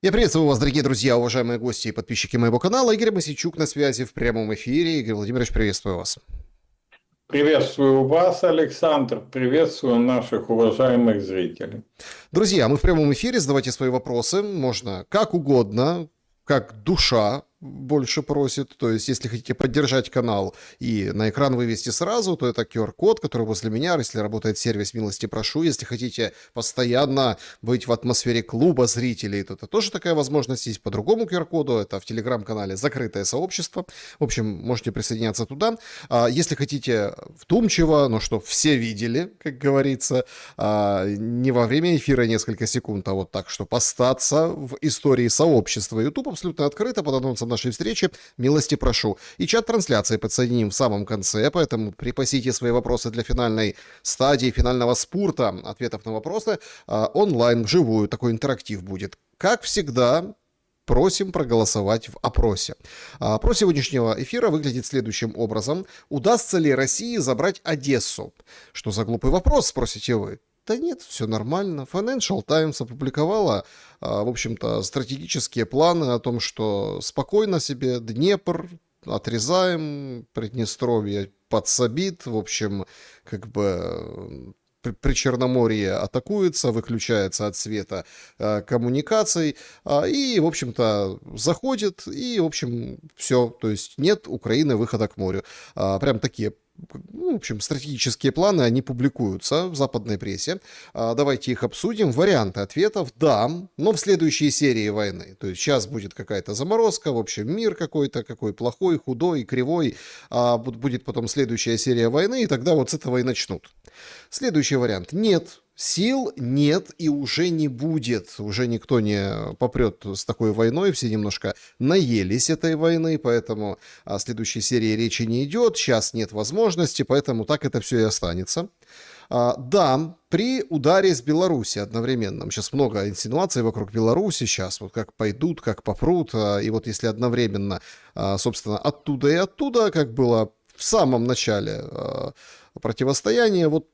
Я приветствую вас, дорогие друзья, уважаемые гости и подписчики моего канала. Игорь Мосичук на связи в прямом эфире. Игорь Владимирович, приветствую вас. Приветствую вас, Александр, приветствую наших уважаемых зрителей. Друзья, мы в прямом эфире, задавайте свои вопросы, можно как угодно, как душа больше просит. То есть, если хотите поддержать канал и на экран вывести сразу, то это QR-код, который возле меня, если работает сервис «Милости прошу». Если хотите постоянно быть в атмосфере клуба зрителей, то это тоже такая возможность есть по другому QR-коду. Это в телеграм-канале «Закрытое сообщество». В общем, можете присоединяться туда. Если хотите вдумчиво, ну что, все видели, как говорится, не во время эфира несколько секунд, а вот так, что остаться в истории сообщества. YouTube абсолютно открыто под анонсом нашей встречи. Милости прошу. И чат трансляции подсоединим в самом конце, поэтому припасите свои вопросы для финальной стадии, финального спурта ответов на вопросы онлайн, вживую. Такой интерактив будет. Как всегда, просим проголосовать в опросе. Опрос сегодняшнего эфира выглядит следующим образом. Удастся ли России забрать Одессу? Что за глупый вопрос, спросите вы? Да нет, все нормально. Financial Times опубликовала, в общем-то, стратегические планы о том, что спокойно себе Днепр отрезаем, Приднестровье подсобит, в общем, как бы при Черноморье атакуется, выключается от света коммуникаций, и, в общем-то, заходит, и, в общем, все. То есть нет Украины выхода к морю. Прям такие, ну, в общем, стратегические планы, они публикуются в западной прессе. Давайте их обсудим. Варианты ответов: да, но в следующей серии войны. То есть сейчас будет какая-то заморозка, в общем, мир какой-то, какой плохой, худой, кривой. Будет потом следующая серия войны, и тогда вот с этого и начнут. Следующий вариант: нет. Сил нет и уже не будет. Уже никто не попрет с такой войной. Все немножко наелись этой войны, поэтому о следующей серии речи не идет. Сейчас нет возможности, поэтому так это все и останется. Да, при ударе с Беларуси одновременном. Сейчас много инсинуаций вокруг Беларуси. Сейчас вот как пойдут, как попрут. И вот если одновременно, собственно, оттуда и оттуда, как было в самом начале противостояния, вот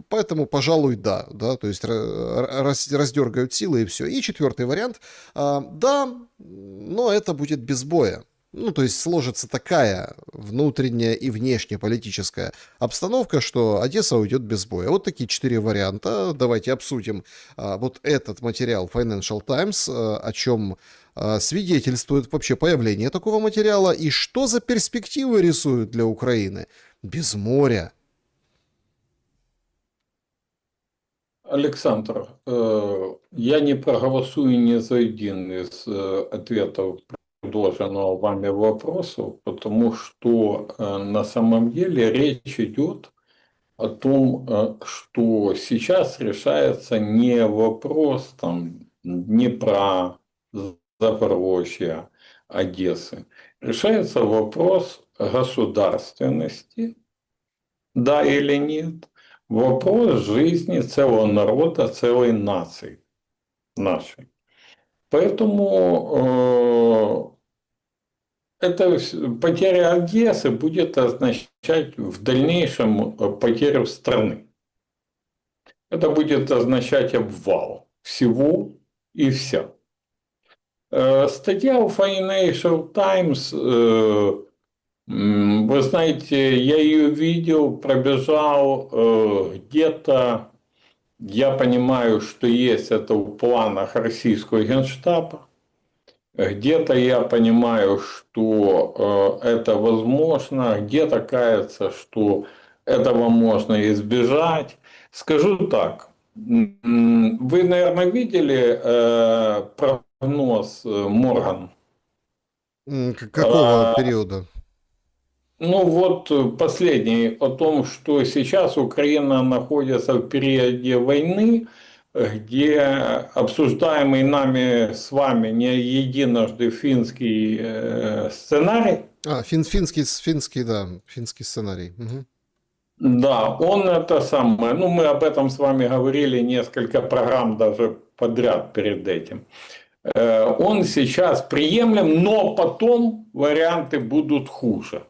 поэтому, пожалуй, да, то есть раздергают силы и все. И четвертый вариант: да, но это будет без боя. Ну, то есть сложится такая внутренняя и внешнеполитическая обстановка, что Одесса уйдет без боя. Вот такие 4 варианта. Давайте обсудим вот этот материал Financial Times, о чем свидетельствует вообще появление такого материала и что за перспективы рисуют для Украины без моря. Александр, я не проголосую ни за один из ответов предложенного вами вопроса, потому что на самом деле речь идет о том, что сейчас решается не вопрос там Днепра, Запорожья, Одессы. Решается вопрос государственности, да или нет. Вопрос жизни целого народа, целой нации нашей. Поэтому потеря Одессы будет означать в дальнейшем потерю страны. Это будет означать обвал всего и вся. Статья в Financial Times, вы знаете, я ее видел, пробежал где-то. Я понимаю, что есть это в планах российского генштаба. Где-то я понимаю, что это возможно. Где-то кажется, что этого можно избежать. Скажу так. Вы, наверное, видели прогноз Морган? Какого периода? Ну вот последний о том, что сейчас Украина находится в периоде войны, где обсуждаемый нами с вами не единожды финский сценарий. Финский, да, финский сценарий. Угу. Да, он это самое, ну мы об этом с вами говорили несколько программ даже подряд перед этим. Он сейчас приемлем, но потом варианты будут хуже.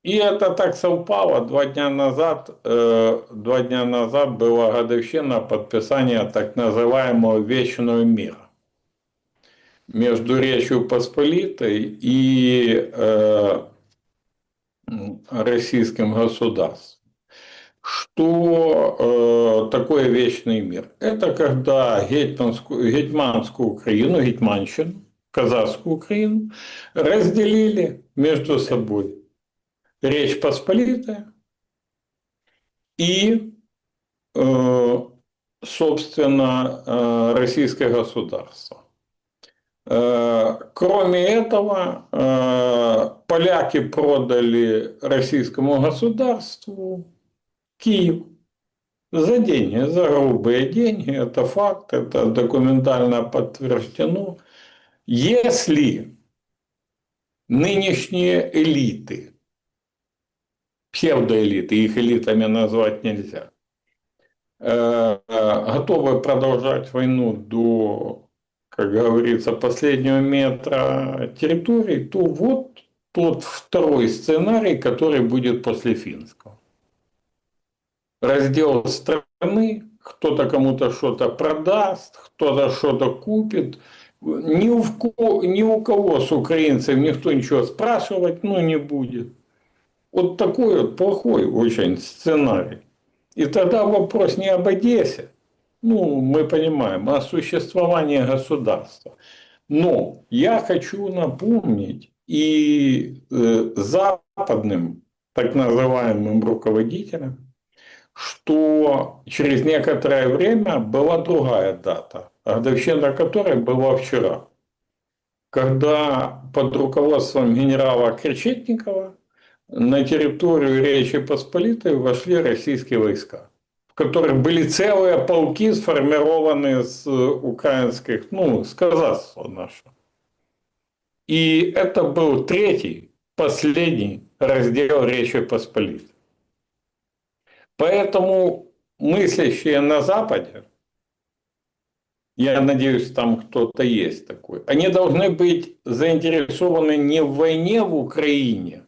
И это так совпало. 2 дня назад была годовщина подписания так называемого Вечного мира между Речью Посполитой и российским государством. Что такое вечный мир? Это когда гетьманскую Украину, гетьманщину, казахскую Украину разделили между собой Речь Посполитая и, собственно, российское государство. Кроме этого, поляки продали российскому государству Киев за деньги, за грубые деньги. Это факт, это документально подтверждено. Если нынешние элиты, псевдоэлиты, их элитами назвать нельзя, готовы продолжать войну до, как говорится, последнего метра территории, то вот тот второй сценарий, который будет после финского. Раздел страны, кто-то кому-то что-то продаст, кто-то что-то купит. Ни у кого с украинцев никто ничего спрашивать не будет. Вот такой вот плохой очень сценарий. И тогда вопрос не об Одессе, мы понимаем, а о существовании государства. Но я хочу напомнить и западным так называемым руководителям, что через некоторое время была другая дата, годовщина которой была вчера, когда под руководством генерала Кречетникова на территорию Речи Посполитой вошли российские войска, в которых были целые полки, сформированы с украинских, с казахства нашего. И это был третий, последний раздел Речи Посполитой. Поэтому мыслящие на Западе, я надеюсь, там кто-то есть такой, они должны быть заинтересованы не в войне в Украине,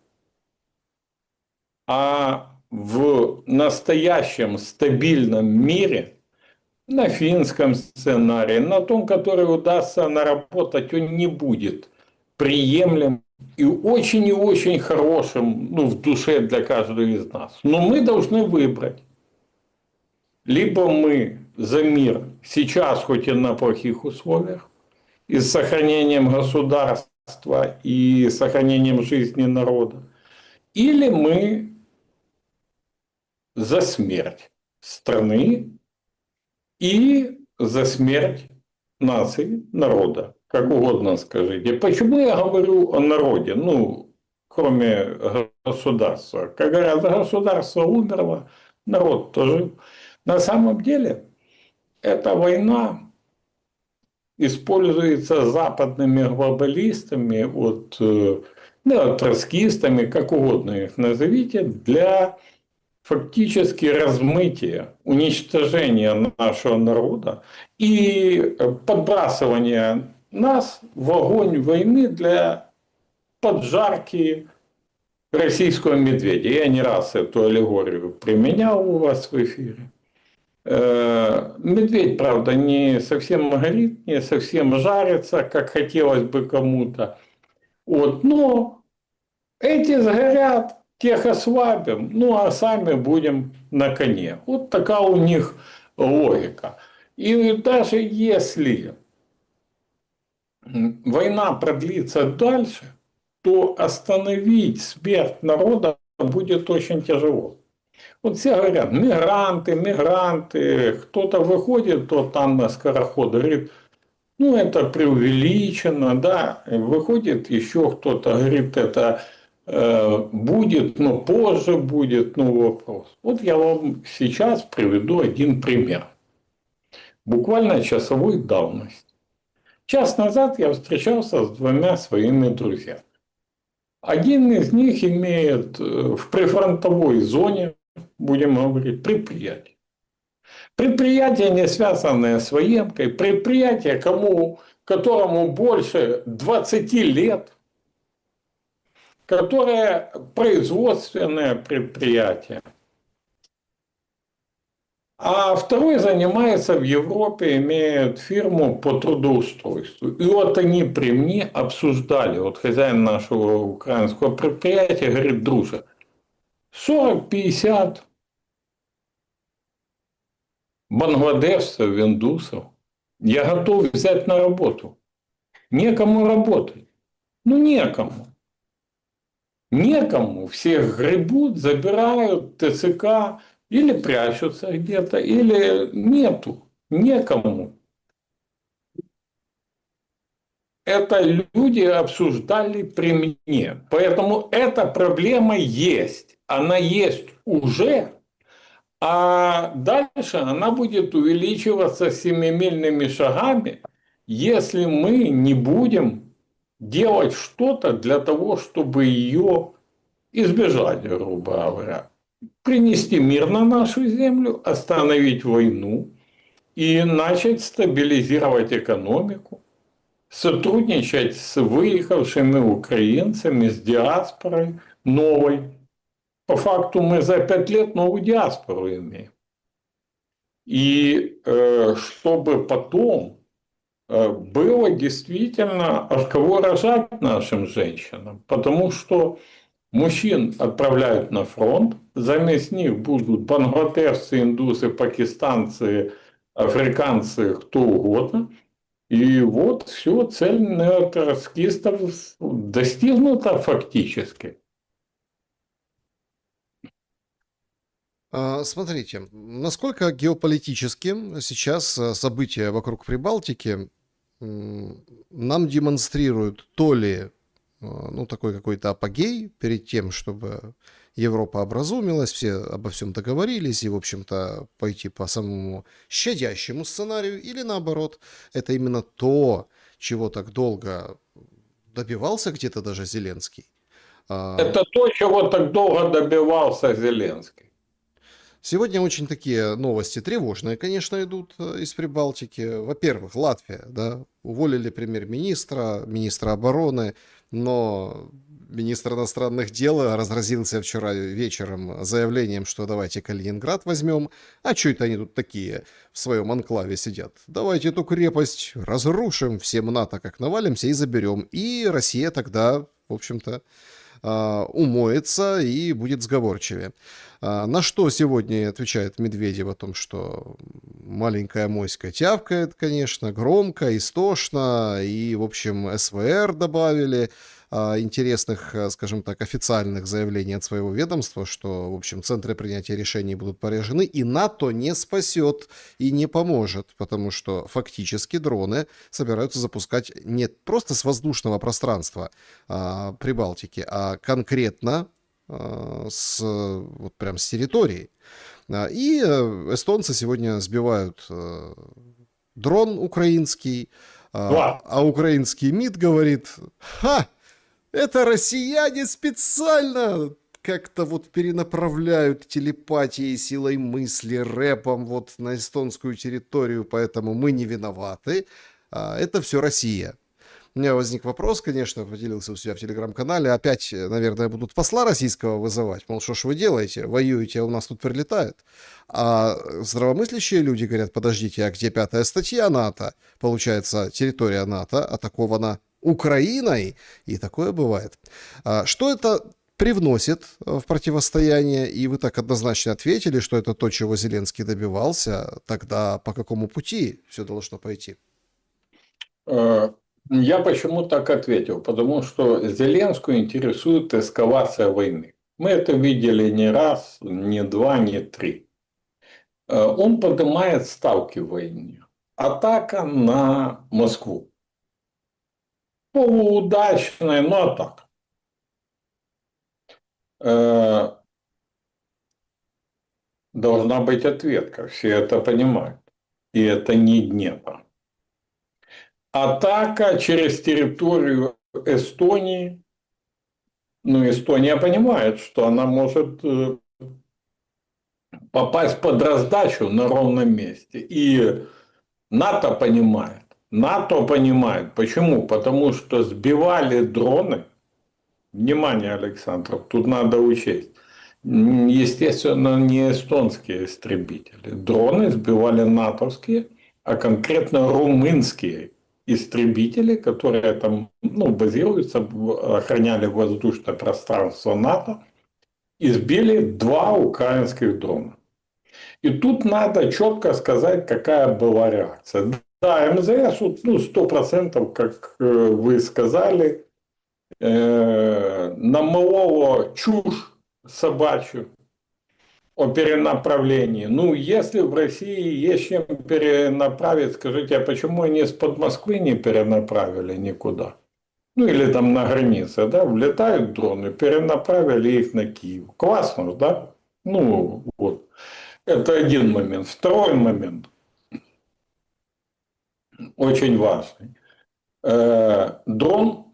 а в настоящем стабильном мире, на финском сценарии, на том, который удастся наработать, он не будет приемлем и очень хорошим в душе для каждого из нас. Но мы должны выбрать. Либо мы за мир сейчас, хоть и на плохих условиях, и с сохранением государства, и сохранением жизни народа, или мы за смерть страны и за смерть нации, народа, как угодно скажите. Почему я говорю о народе, кроме государства? Как говорят, государство умерло, народ тоже. На самом деле, эта война используется западными глобалистами, троцкистами, как угодно их назовите, для фактически размытия, уничтожения нашего народа и подбрасывания нас в огонь войны для поджарки российского медведя. Я не раз эту аллегорию применял у вас в эфире. Медведь, правда, не совсем горит, не совсем жарится, как хотелось бы кому-то. Но эти сгорят, тех ослабим, а сами будем на коне. Вот такая у них логика. И даже если война продлится дальше, то остановить смерть народа будет очень тяжело. Вот все говорят, мигранты, кто-то выходит, то там на скороходе, говорит, это преувеличено, да, выходит еще кто-то, говорит, это будет, но позже будет, вопрос. Вот я вам сейчас приведу один пример. Буквально часовой давности. Час назад я встречался с 2 своими друзьями. Один из них имеет в прифронтовой зоне, будем говорить, предприятие. Предприятие, не связанное с военкой, предприятие, которому больше 20 лет. которое производственное предприятие. А второй занимается в Европе, имеет фирму по трудоустройству. И вот они при мне обсуждали, вот хозяин нашего украинского предприятия говорит: друже, 40-50 бангладешцев, индусов я готов взять на работу. Некому работать. Ну, некому. Некому. Всех гребут, забирают ТЦК, или прячутся где-то, или нету. Некому. Это люди обсуждали при мне. Поэтому эта проблема есть. Она есть уже. А дальше она будет увеличиваться семимильными шагами, если мы не будем делать что-то для того, чтобы ее избежать, грубо говоря. Принести мир на нашу землю, остановить войну и начать стабилизировать экономику, сотрудничать с выехавшими украинцами, с диаспорой новой. По факту мы за 5 лет новую диаспору имеем. И чтобы потом было действительно от кого рожать нашим женщинам. Потому что мужчин отправляют на фронт, замест них будут бангладешцы, индусы, пакистанцы, африканцы, кто угодно. И вот все, цель неотроцкистов достигнута фактически. Смотрите, насколько геополитически сейчас события вокруг Прибалтики нам демонстрируют то ли ну, такой какой-то апогей перед тем, чтобы Европа образумилась, все обо всем договорились и, в общем-то, пойти по самому щадящему сценарию, или наоборот, это именно то, чего так долго добивался где-то даже Зеленский. Это то, чего так долго добивался Зеленский. Сегодня очень такие новости тревожные, конечно, идут из Прибалтики. Во-первых, Латвия, да, уволили премьер-министра, министра обороны, но министр иностранных дел разразился вчера вечером заявлением, что давайте Калининград возьмем. А что это они тут такие в своем анклаве сидят? Давайте эту крепость разрушим, всем НАТО как навалимся и заберем. И Россия тогда, в общем-то, умоется и будет сговорчивее. На что сегодня отвечает Медведев о том, что маленькая моська тявкает, конечно, громко, истошно, и, в общем, СВР добавили интересных, скажем так, официальных заявлений от своего ведомства, что, в общем, центры принятия решений будут порежены, и НАТО не спасет и не поможет, потому что фактически дроны собираются запускать не просто с воздушного пространства Прибалтики, а конкретно вот прям с территории. И эстонцы сегодня сбивают дрон украинский, а украинский МИД говорит: ха, это россияне специально как-то вот перенаправляют телепатией, силой мысли, рэпом вот на эстонскую территорию, поэтому мы не виноваты. Это все Россия. У меня возник вопрос, конечно, поделился у себя в телеграм-канале. Опять, наверное, будут посла российского вызывать. Мол, что ж вы делаете? Воюете, а у нас тут прилетают. А здравомыслящие люди говорят: подождите, а где 5-я статья НАТО? Получается, территория НАТО атакована Украиной, и такое бывает. Что это привносит в противостояние? И вы так однозначно ответили, что это то, чего Зеленский добивался. Тогда по какому пути все должно пойти? Я почему так ответил? Потому что Зеленскую интересует эскалация войны. Мы это видели не раз, не два, не три. Он поднимает ставки в войне. Атака на Москву. Полуудачная, но атака. Должна быть ответка. Все это понимают. И это не Днепр. Атака через территорию Эстонии. Ну, Эстония понимает, что она может попасть под раздачу на ровном месте. И НАТО понимает. НАТО понимает. Почему? Потому что сбивали дроны Внимание, Александр, тут надо учесть. Естественно, не эстонские истребители. Дроны сбивали натовские, а конкретно румынские истребители, которые там базируются, охраняли воздушное пространство НАТО, и сбили 2 украинских дрона. И тут надо четко сказать, какая была реакция. Да, МЗС, 100%, как вы сказали, намололо чушь собачью о перенаправлении. Ну, если в России есть чем перенаправить, скажите, а почему они из-под Москвы не перенаправили никуда? Ну, или там на границе, да, влетают дроны, перенаправили их на Киев. Классно, да? Ну, вот. Это один момент. Второй момент, очень важный. Дрон,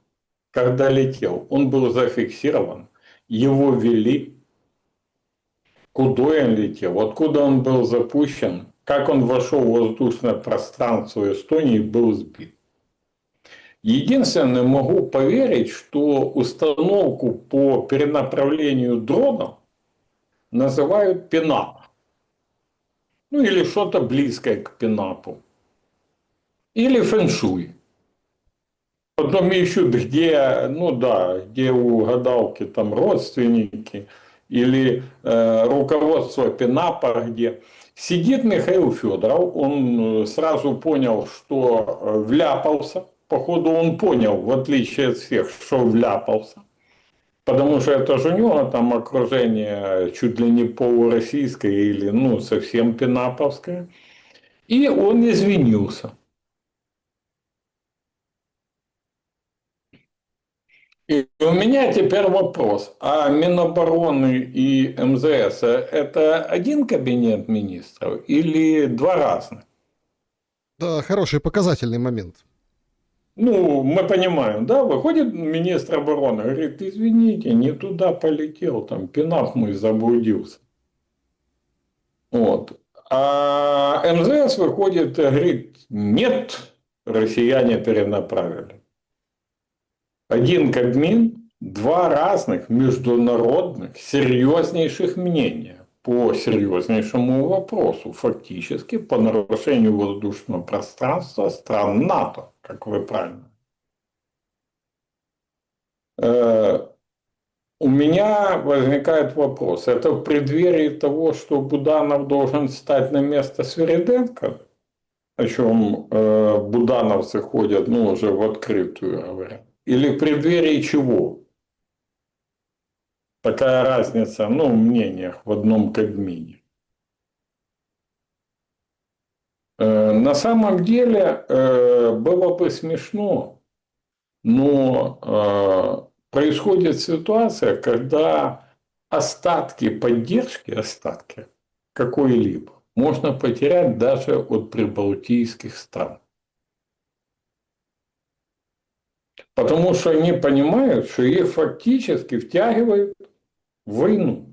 когда летел, он был зафиксирован, его вели, куда он летел, откуда он был запущен, как он вошел в воздушное пространство Эстонии, был сбит. Единственное, могу поверить, что установку по перенаправлению дронов называют пинап. Ну, или что-то близкое к пинапу. Или фэншуй. Потом ищут, где, где у гадалки там родственники, или руководство Пинапа, где сидит Михаил Федоров, он сразу понял, что вляпался, походу он понял, в отличие от всех, что вляпался, потому что это же у него там окружение чуть ли не полуроссийское или совсем пинаповское, и он извинился. И у меня теперь вопрос. А Минобороны и МЗС – это один кабинет министров или 2 разных? Да, хороший показательный момент. Ну, мы понимаем, да, выходит министр обороны, говорит, извините, не туда полетел, там пинап мой заблудился. Вот. А МЗС выходит и говорит, нет, россияне перенаправили. Один Кабмин, 2 разных международных серьезнейших мнения по серьезнейшему вопросу, фактически по нарушению воздушного пространства стран НАТО, как вы правильно. У меня возникает вопрос, это в преддверии того, что Буданов должен стать на место Свириденко, о чем будановцы ходят, уже в открытую говорят, или в преддверии чего? Такая разница, в мнениях в одном Кабмине. На самом деле было бы смешно, но происходит ситуация, когда остатки поддержки, остатки какой-либо можно потерять даже от прибалтийских стран. Потому что они понимают, что их фактически втягивают в войну.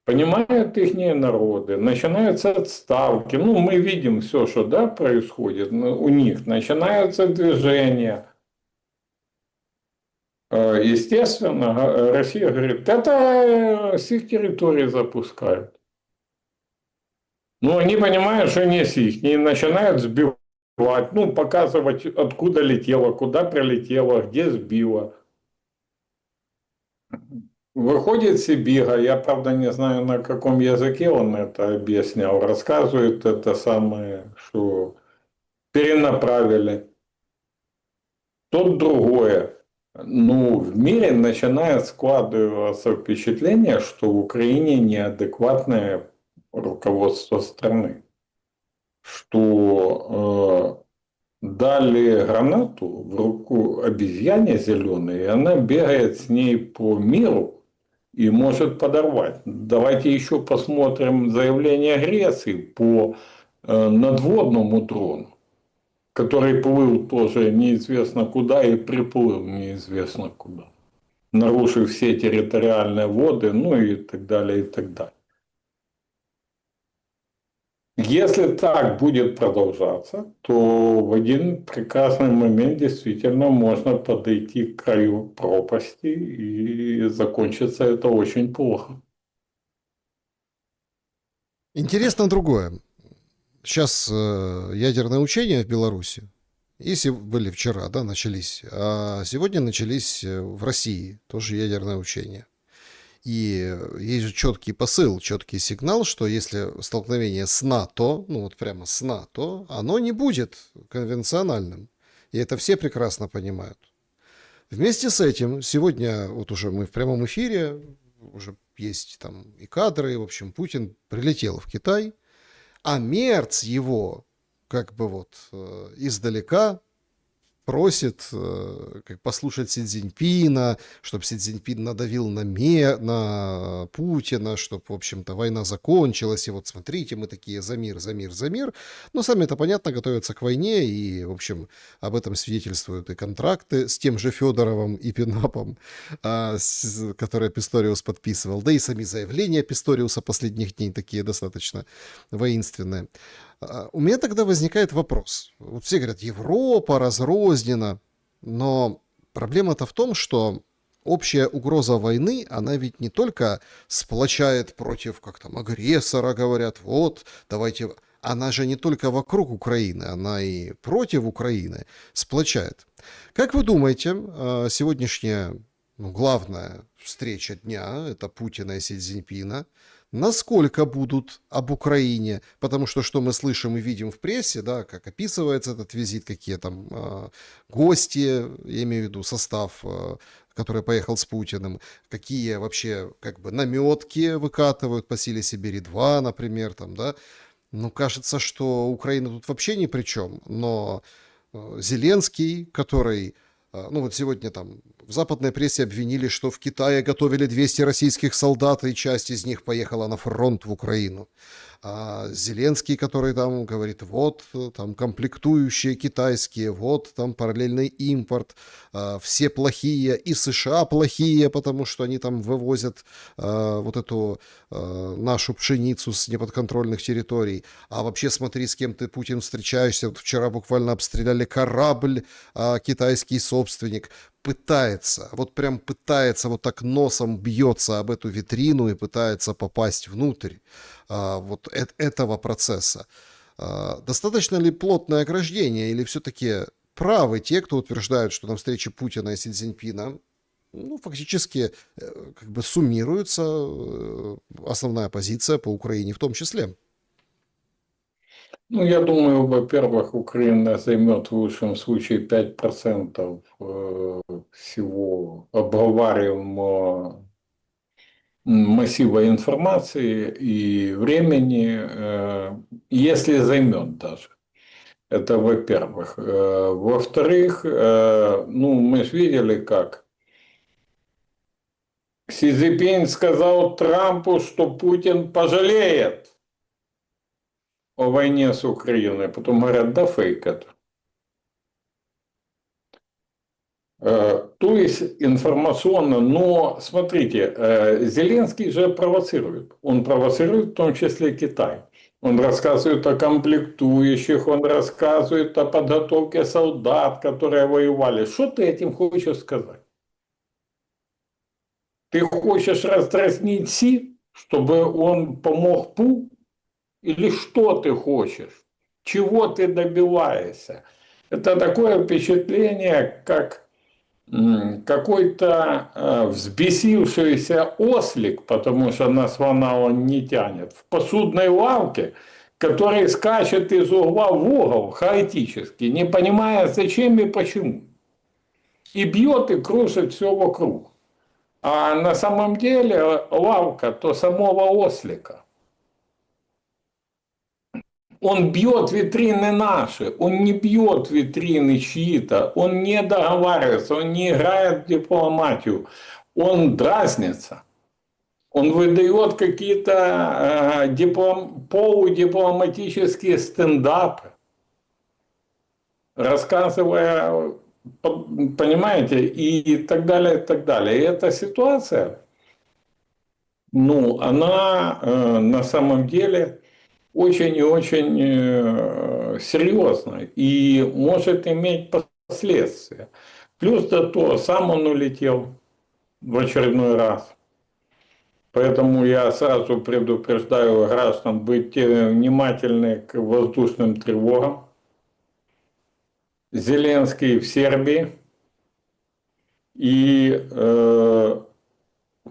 Понимают их народы, начинаются отставки. Мы видим все, что происходит у них. Начинаются движения. Естественно, Россия говорит, это с их территории запускают. Но они понимают, что не с их. И начинают сбивать, показывать, откуда летело, куда прилетело, где сбило. Выходит Сибига, я правда не знаю, на каком языке он это объяснял, рассказывает это самое, что перенаправили. Тут другое. В мире начинает складываться впечатление, что в Украине неадекватное руководство страны. Что дали гранату в руку обезьяне зеленой, и она бегает с ней по миру и может подорвать. Давайте еще посмотрим заявление Греции по надводному дрону, который плыл тоже неизвестно куда и приплыл неизвестно куда, нарушив все территориальные воды, и так далее, и так далее. Если так будет продолжаться, то в один прекрасный момент действительно можно подойти к краю пропасти, и закончится это очень плохо. Интересно другое. Сейчас ядерные учения в Беларуси, если были вчера, да, начались, а сегодня начались в России тоже ядерные учения. И есть же четкий посыл, четкий сигнал, что если столкновение с НАТО, ну вот прямо с НАТО, оно не будет конвенциональным. И это все прекрасно понимают. Вместе с этим сегодня, вот уже мы в прямом эфире, уже есть там и кадры, в общем, Путин прилетел в Китай, а Мерц его как бы вот издалека просит как послушать Си Цзиньпина, чтобы Си Цзиньпин надавил на Путина, чтобы, в общем-то, война закончилась, и вот смотрите, мы такие за мир, за мир, за мир. Но сами это понятно, готовятся к войне, и, в общем, об этом свидетельствуют и контракты с тем же Федоровым и Пинапом, которые Писториус подписывал, да и сами заявления Писториуса последних дней такие достаточно воинственные. У меня тогда возникает вопрос. Вот все говорят, Европа разрознена, но проблема-то в том, что общая угроза войны, она ведь не только сплочает против, как там, агрессора, говорят, вот, давайте... Она же не только вокруг Украины, она и против Украины сплочает. Как вы думаете, сегодняшняя главная встреча дня, это Путина и Си Цзиньпина, насколько будут об Украине, потому что мы слышим и видим в прессе, да, как описывается этот визит, какие там гости, я имею в виду состав, который поехал с Путиным, какие вообще как бы наметки выкатывают по силе Сибири-2, например, там, да. Ну, кажется, что Украина тут вообще ни при чем, но Зеленский, который, ну вот сегодня там в западной прессе обвинили, что в Китае готовили 200 российских солдат, и часть из них поехала на фронт в Украину. А Зеленский, который там говорит, вот там комплектующие китайские, вот там параллельный импорт, все плохие, и США плохие, потому что они там вывозят вот эту нашу пшеницу с неподконтрольных территорий. А вообще смотри, с кем ты, Путин, встречаешься. Вот вчера буквально обстреляли корабль, китайский собственник. Пытается, вот прям пытается, вот так носом бьется об эту витрину и пытается попасть внутрь вот этого процесса. Достаточно ли плотное ограждение, или все-таки правы те, кто утверждают, что на встрече Путина и Си Цзиньпина ну, фактически как бы суммируется основная позиция по Украине в том числе? Ну, я думаю, во-первых, Украина займет в лучшем случае 5% всего обговариваемого массива информации и времени, если займет даже. Это во-первых. Во-вторых, ну, мы же видели, как Си Цзиньпин сказал Трампу, что Путин пожалеет о войне с Украиной. Потом говорят, да фейк это. То есть информационно, но смотрите, Зеленский же провоцирует. Он провоцирует в том числе Китай. Он рассказывает о комплектующих, он рассказывает о подготовке солдат, которые воевали. Что ты этим хочешь сказать? Ты хочешь раздразнить Си, чтобы он помог Пу? Или что ты хочешь? Чего ты добиваешься? Это такое впечатление, как какой-то взбесившийся ослик, потому что на слона он не тянет, в посудной лавке, который скачет из угла в угол хаотически, не понимая зачем и почему. И бьет и крушит все вокруг. А на самом деле лавка то самого ослика. Он бьет витрины наши, он не бьет витрины чьи-то, он не договаривается, он не играет в дипломатию, он дразнится. Он выдает какие-то полудипломатические стендапы, рассказывая, понимаете, и так далее, и так далее. И эта ситуация, ну, она на самом деле очень и очень серьезно и может иметь последствия. Плюс до того, сам он улетел в очередной раз. Поэтому я сразу предупреждаю граждан быть внимательны к воздушным тревогам. Зеленский в Сербии. И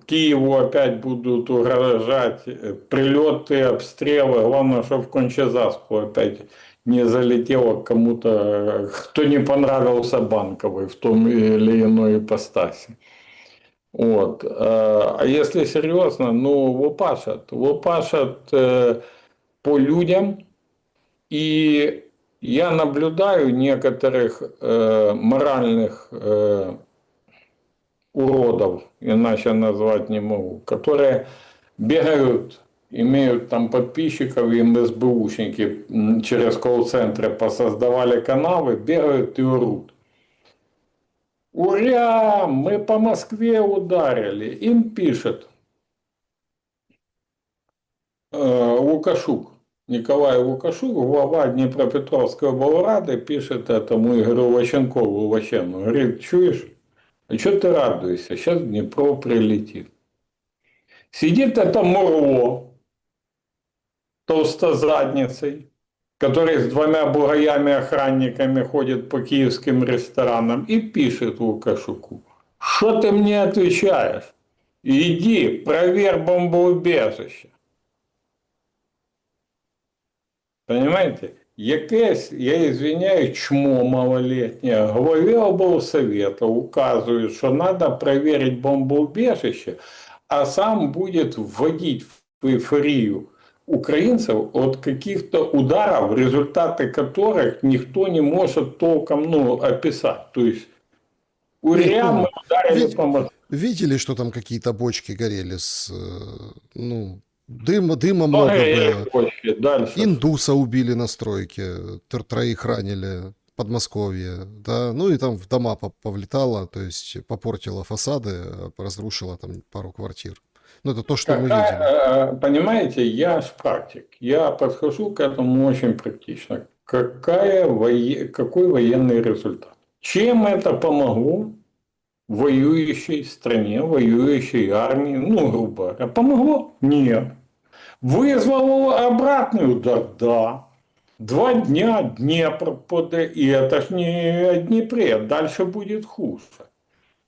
Киеву опять будут угрожать прилеты, обстрелы. Главное, чтобы в Кончезаспу опять не залетело кому-то, кто не понравился Банковой в том или иной ипостаси. Вот. А если серьезно, ну, лупашат. Лупашат по людям. И я наблюдаю некоторых моральных уродов, иначе назвать не могу, которые бегают, имеют там подписчиков, им СБУшники через колл-центры посоздавали каналы, бегают и орут. Ура! Мы по Москве ударили. Им пишет Лукашук. Николай Лукашук, глава Днепропетровской облрады, пишет этому Игорю Лощенкову, Лощену. Говорит, чуешь? А что ты радуешься? Сейчас Днепро прилетит. Сидит это Мурло, толстозадницей, который с двумя бугаями-охранниками ходит по киевским ресторанам и пишет Лукашуку. Что ты мне отвечаешь? Иди, проверь бомбоубежище. Понимаете? Якесь, я извиняюсь, чмо малолетнее, главе облсовета указывает, что надо проверить бомбоубежище, а сам будет вводить в эйфорию украинцев от каких-то ударов, результаты которых никто не может толком описать. То есть уря мы ударили по Москве. Видели, что там какие-то бочки горели с... Ну, дыма много было. Почки, дальше. Индуса убили на стройке, троих ранили, Подмосковье, да, ну и там в дома повлетало, то есть попортило фасады, разрушило там пару квартир. Ну это то, что мы видели. Понимаете, я ж практик, я подхожу к этому очень практично. Какой военный результат? Чем это помогло воюющей стране, воюющей армии, ну, грубо говоря, помогло? Нет. Вызвало обратный удар? Да. 2 дня Днепр и это ж не о Днепре, дальше будет хуже.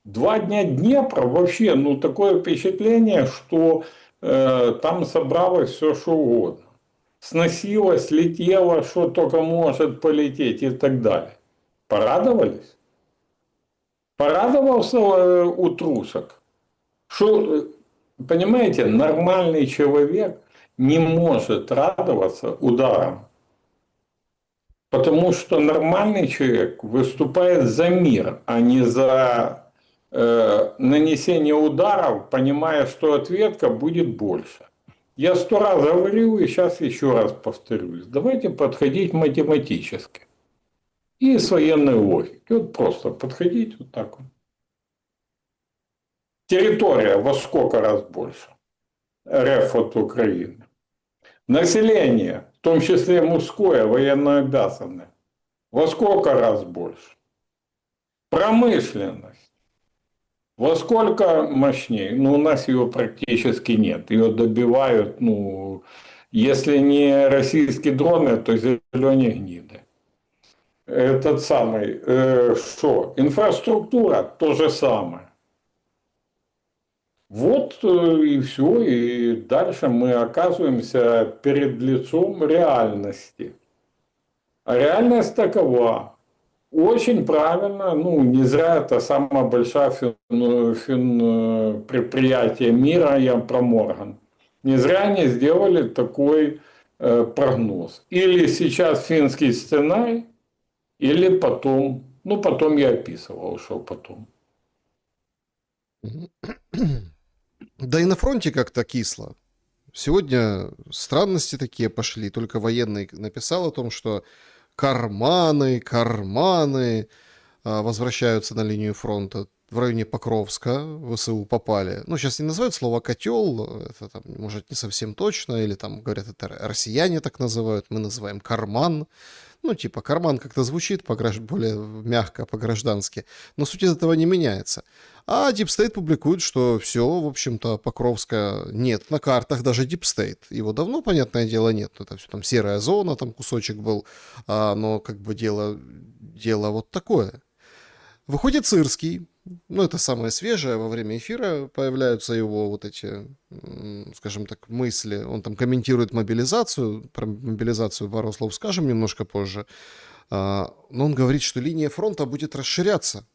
2 дня Днепра вообще, ну, такое впечатление, что там собралось все, что угодно. Сносилось, летело, что только может полететь и так далее. Порадовались? Порадовался утрусок? Что, понимаете, нормальный человек не может радоваться ударам. Потому что нормальный человек выступает за мир, а не за нанесение ударов, понимая, что ответка будет больше. Я 100 раз говорил и сейчас еще раз повторюсь. Давайте подходить математически. И с военной логики. Вот просто подходить вот так вот. Территория во сколько раз больше? РФ от Украины. Население, в том числе мужское, военнообязанное, во сколько раз больше? Промышленность. Во сколько мощнее? Ну, у нас ее практически нет. Ее добивают, ну, если не российские дроны, то зеленые гниды. Этот самый, что? Инфраструктура то же самое. Вот и все, и дальше мы оказываемся перед лицом реальности. А реальность такова. Очень правильно, ну не зря это самое большое предприятие мира, я про Морган. Не зря они сделали такой прогноз. Или сейчас финский сценарий, или потом, ну потом я описывал, что потом. Да и на фронте как-то кисло. Сегодня странности такие пошли. Только военный написал о том, что карманы возвращаются на линию фронта. в районе Покровска ВСУ попали. Ну, сейчас не называют слово «котел», это там, может, не совсем точно, или там говорят, это россияне так называют, мы называем «карман». Ну, типа, карман как-то звучит более мягко, по-граждански, но суть от этого не меняется. А Deep State публикует, что все, в общем-то, Покровска нет на картах, даже Deep State. Его давно, понятное дело, нет. Это все там серая зона, там кусочек был, но как бы дело вот такое. Выходит Сырский, ну, это самое свежее, во время эфира появляются его вот эти, скажем так, мысли. Он там комментирует мобилизацию, про мобилизацию пару слов скажем немножко позже. Но он говорит, что линия фронта будет расширяться.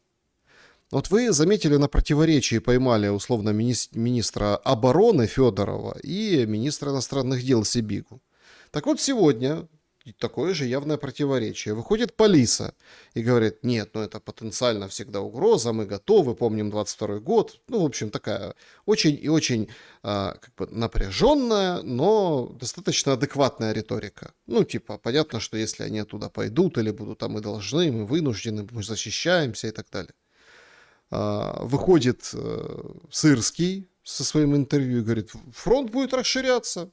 Вот вы заметили на противоречии, поймали условно министра обороны Федорова и министра иностранных дел Сибигу. Так вот сегодня такое же явное противоречие. Выходит Полиса и говорит, нет, ну это потенциально всегда угроза, мы готовы, помним 22 год. Ну, в общем, такая очень и очень как бы напряженная, но достаточно адекватная риторика. Ну, типа, понятно, что если они оттуда пойдут или будут, там мы должны, мы вынуждены, мы защищаемся и так далее. Выходит Сырский со своим интервью и говорит, фронт будет расширяться.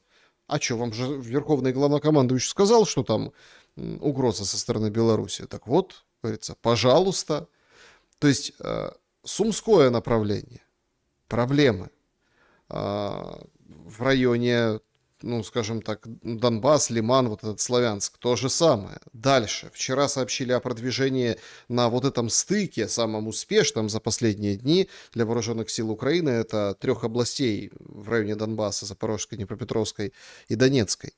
А что, вам же верховный главнокомандующий сказал, что там угроза со стороны Беларуси? Так вот, говорится, пожалуйста. То есть Сумское направление, проблемы в районе, ну, скажем так, Донбасс, Лиман, вот этот Славянск, то же самое. Дальше. Вчера сообщили о продвижении на вот этом стыке, самом успешном за последние дни для вооруженных сил Украины. Это 3 областей в районе Донбасса, Запорожской, Днепропетровской и Донецкой.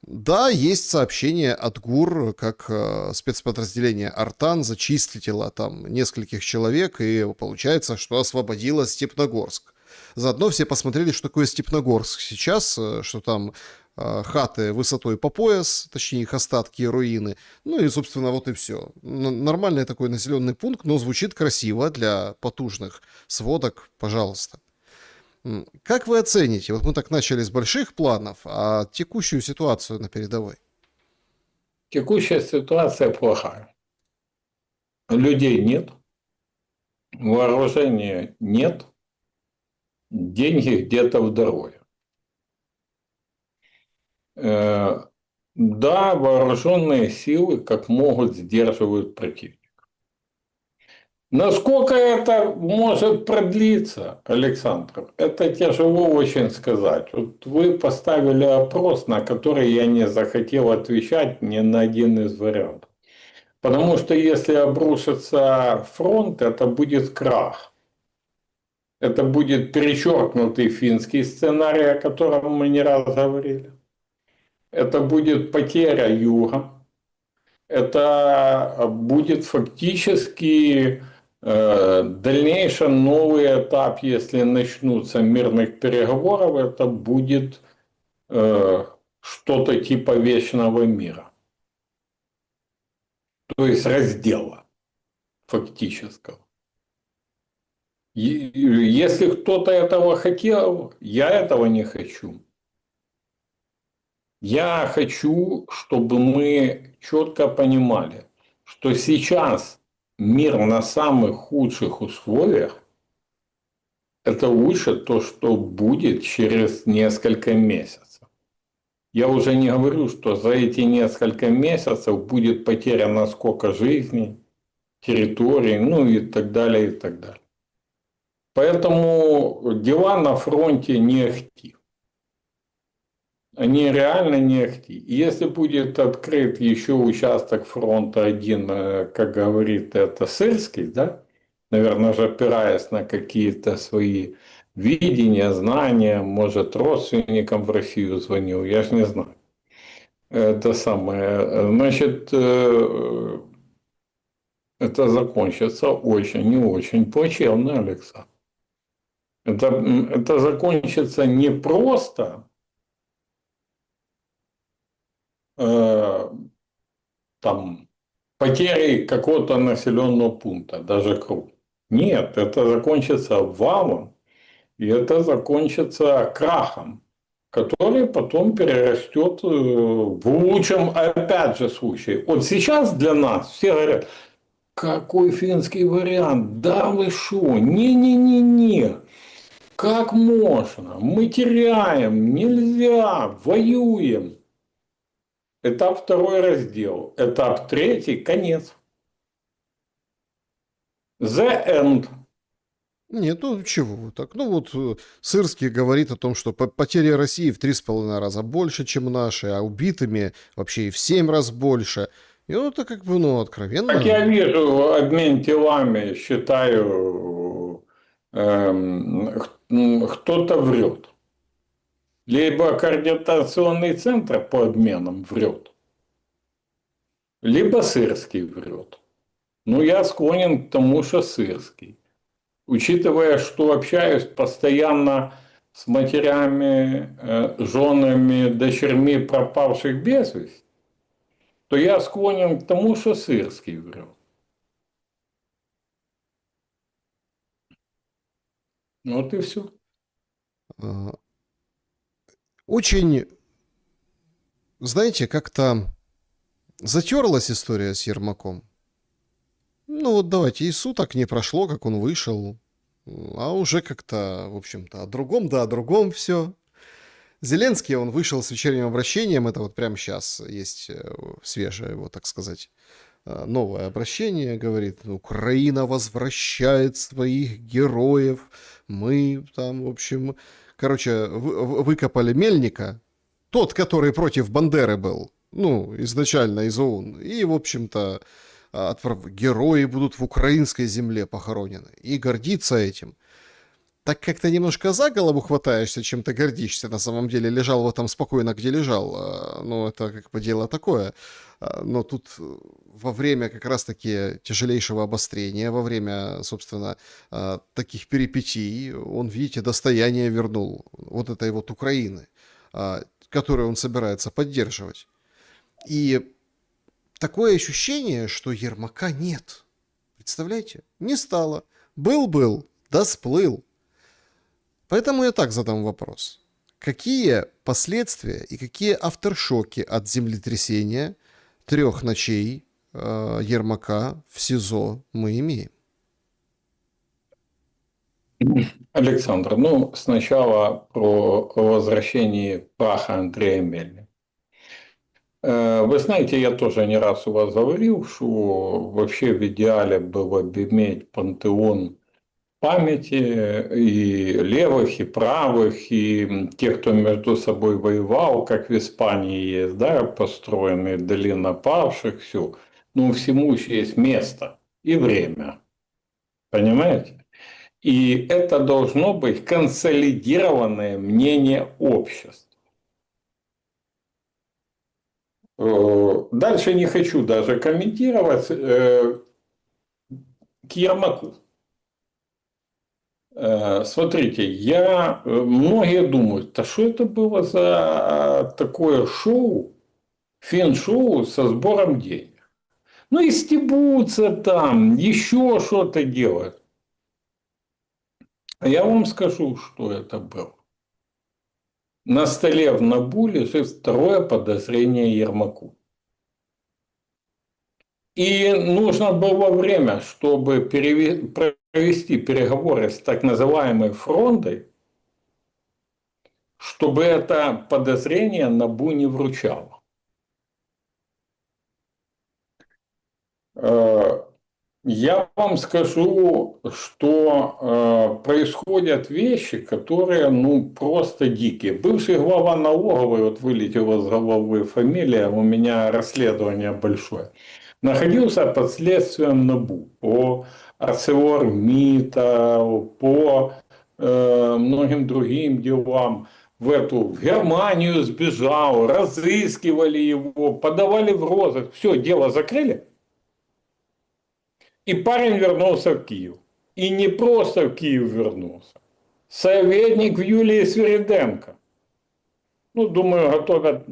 Да, есть сообщение от ГУР, как спецподразделение «Артан» зачислило там нескольких человек, и получается, что освободило Степногорск. Заодно все посмотрели, что такое Степногорск сейчас, что там хаты высотой по пояс, точнее их остатки и руины. Ну и, собственно, вот и все. Нормальный такой населенный пункт, но звучит красиво для потужных сводок, пожалуйста. Как вы оцените, вот мы так начали с больших планов, а текущую ситуацию на передовой? Текущая ситуация плохая. Людей нет, вооружения нет, деньги где-то в дороге. Да, вооруженные силы как могут сдерживают противника. Насколько это может продлиться, Александр, это тяжело очень сказать. Вот вы поставили опрос, на который я не захотел отвечать ни на один из вариантов. Потому что если обрушится фронт, это будет крах. Это будет перечеркнутый финский сценарий, о котором мы не раз говорили. Это будет потеря юга. Это будет фактически дальнейший новый этап, если начнутся мирных переговоров, это будет что-то типа вечного мира. То есть раздела фактического. Если кто-то этого хотел, я этого не хочу. Я хочу, чтобы мы четко понимали, что сейчас мир на самых худших условиях – это лучше то, что будет через несколько месяцев. Я уже не говорю, что за эти несколько месяцев будет потеряно сколько жизней, территорий, ну и так далее, и так далее. Поэтому дела на фронте не ахти. Они реально не ахти. Если будет открыт еще участок фронта один, как говорит это Сырский, да, наверное, же опираясь на какие-то свои видения, знания, может, родственникам в Россию звонил, я же не знаю. Это самое, значит, это закончится очень и очень плачевно, Александр. Это закончится не просто там потерей какого-то населенного пункта, даже круг. Нет, это закончится валом, и это закончится крахом, который потом перерастет в лучшем, опять же, случае. Вот сейчас для нас все говорят, Какой финский вариант? Да вы шо? Не-не-не-не. Как можно? Мы теряем, нельзя, воюем. Этап второй раздел. Этап третий, конец. The end. Нет, ну чего вы так? Ну вот Сырский говорит о том, что потери России в 3,5 раза больше, чем наши, а убитыми вообще и в 7 раз больше. И ну, это как бы, ну, Как я откровенно. вижу, обмен телами, считаю, кто-то врет. Либо координационный центр по обменам врет, либо Сырский врет. Ну, я склонен к тому, что Сырский. Учитывая, что общаюсь постоянно с матерями, женами, дочерьми пропавших без вести, то я склонен к тому, что Сырский врет. Вот и все. А, Очень, знаете, как-то затерлась история с Ермаком. Ну вот давайте, и суток не прошло, как он вышел, а уже как-то, в общем-то, о другом, да о другом все. Зеленский, он вышел с вечерним обращением, это вот прямо сейчас есть свежее его, так сказать, новое обращение, говорит: Украина возвращает своих героев, мы там, в общем, короче, выкопали Мельника, тот, который против Бандеры был, ну, изначально из ОУН, и, в общем-то, герои будут в украинской земле похоронены, и гордиться этим. Так как ты немножко за голову хватаешься, чем ты гордишься, на самом деле лежал вот там спокойно, где лежал, ну, это как бы дело такое. Но тут во время как раз-таки тяжелейшего обострения, во время, собственно, таких перипетий, он, видите, достояние вернул вот этой вот Украины, которую он собирается поддерживать. И такое ощущение, что Ермака нет. Представляете? Не стало. Был-был, да сплыл. Поэтому я так задам вопрос. Какие последствия и какие авторшоки от землетрясения 3 ночей Ермака в СИЗО мы имеем? Александр, ну, сначала про возвращение праха Андрея Мельника. Вы знаете, я тоже не раз у вас говорил, что вообще в идеале было бы иметь пантеон памяти и левых, и правых, и тех, кто между собой воевал, как в Испании есть, да, построенные долина павших, все. Ну, всему еще есть место и время. Понимаете? И это должно быть консолидированное мнение общества. Дальше не хочу даже комментировать к Ермаку. Смотрите, многие думают, да что это было за такое шоу, фин-шоу со сбором денег. Ну и стебутся там, еще что-то делают. А я вам скажу, что это было. На столе в НАБУ лежит второе подозрение Ермаку. И нужно было время, чтобы провести переговоры с так называемой фронтой, чтобы это подозрение НАБУ не вручало. Я вам скажу, что происходят вещи, которые ну просто дикие. Бывший глава налоговой, вот вылетела с головы фамилия, у меня расследование большое, находился под следствием НАБУ по ArcelorMittal, по многим другим делам. В Германию сбежал, разыскивали его, подавали в розыск. Все, дело закрыли. И парень вернулся в Киев. И не просто в Киев вернулся. Советник в Юлии Свириденко. Ну, думаю, готовят.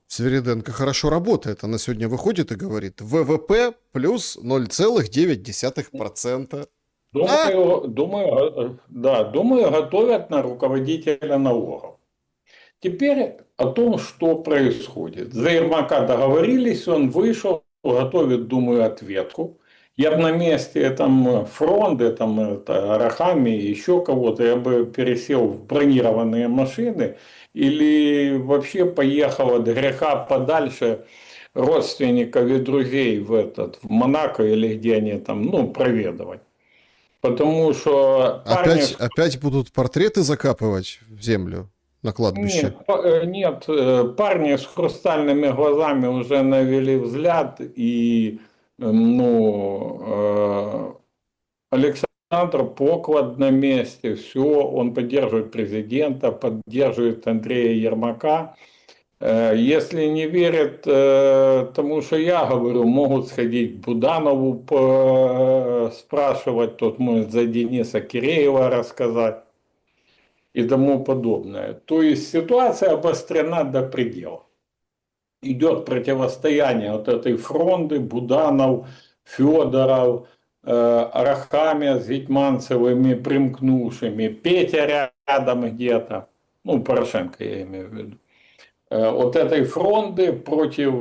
Свириденко хорошо работает. Она сегодня выходит и говорит: ВВП плюс 0,9%. Думаю, готовят на руководителя налогов. Теперь о том, что происходит. За Ермака договорились, он вышел, готовит, думаю, ответку. Я бы на месте там Фронды, там это, Арахами, еще кого-то, я бы пересел в бронированные машины или вообще поехал от греха подальше родственников и друзей в Монако или где они там, ну, проведывать. Потому что парни Опять будут портреты закапывать в землю на кладбище? парни с хрустальными глазами уже навели взгляд, и Александр Поклад на месте, все, он поддерживает президента, поддерживает Андрея Ермака. Если не верят тому, что я говорю, могут сходить к Буданову спрашивать, тот может за Дениса Киреева рассказать и тому подобное. То есть ситуация обострена до предела. Идет противостояние вот этой фронты, Буданов, Федоров, Арахамия с Гетманцевыми примкнувшими, Петя рядом где-то, ну, Порошенко я имею в виду. Вот этой фронты против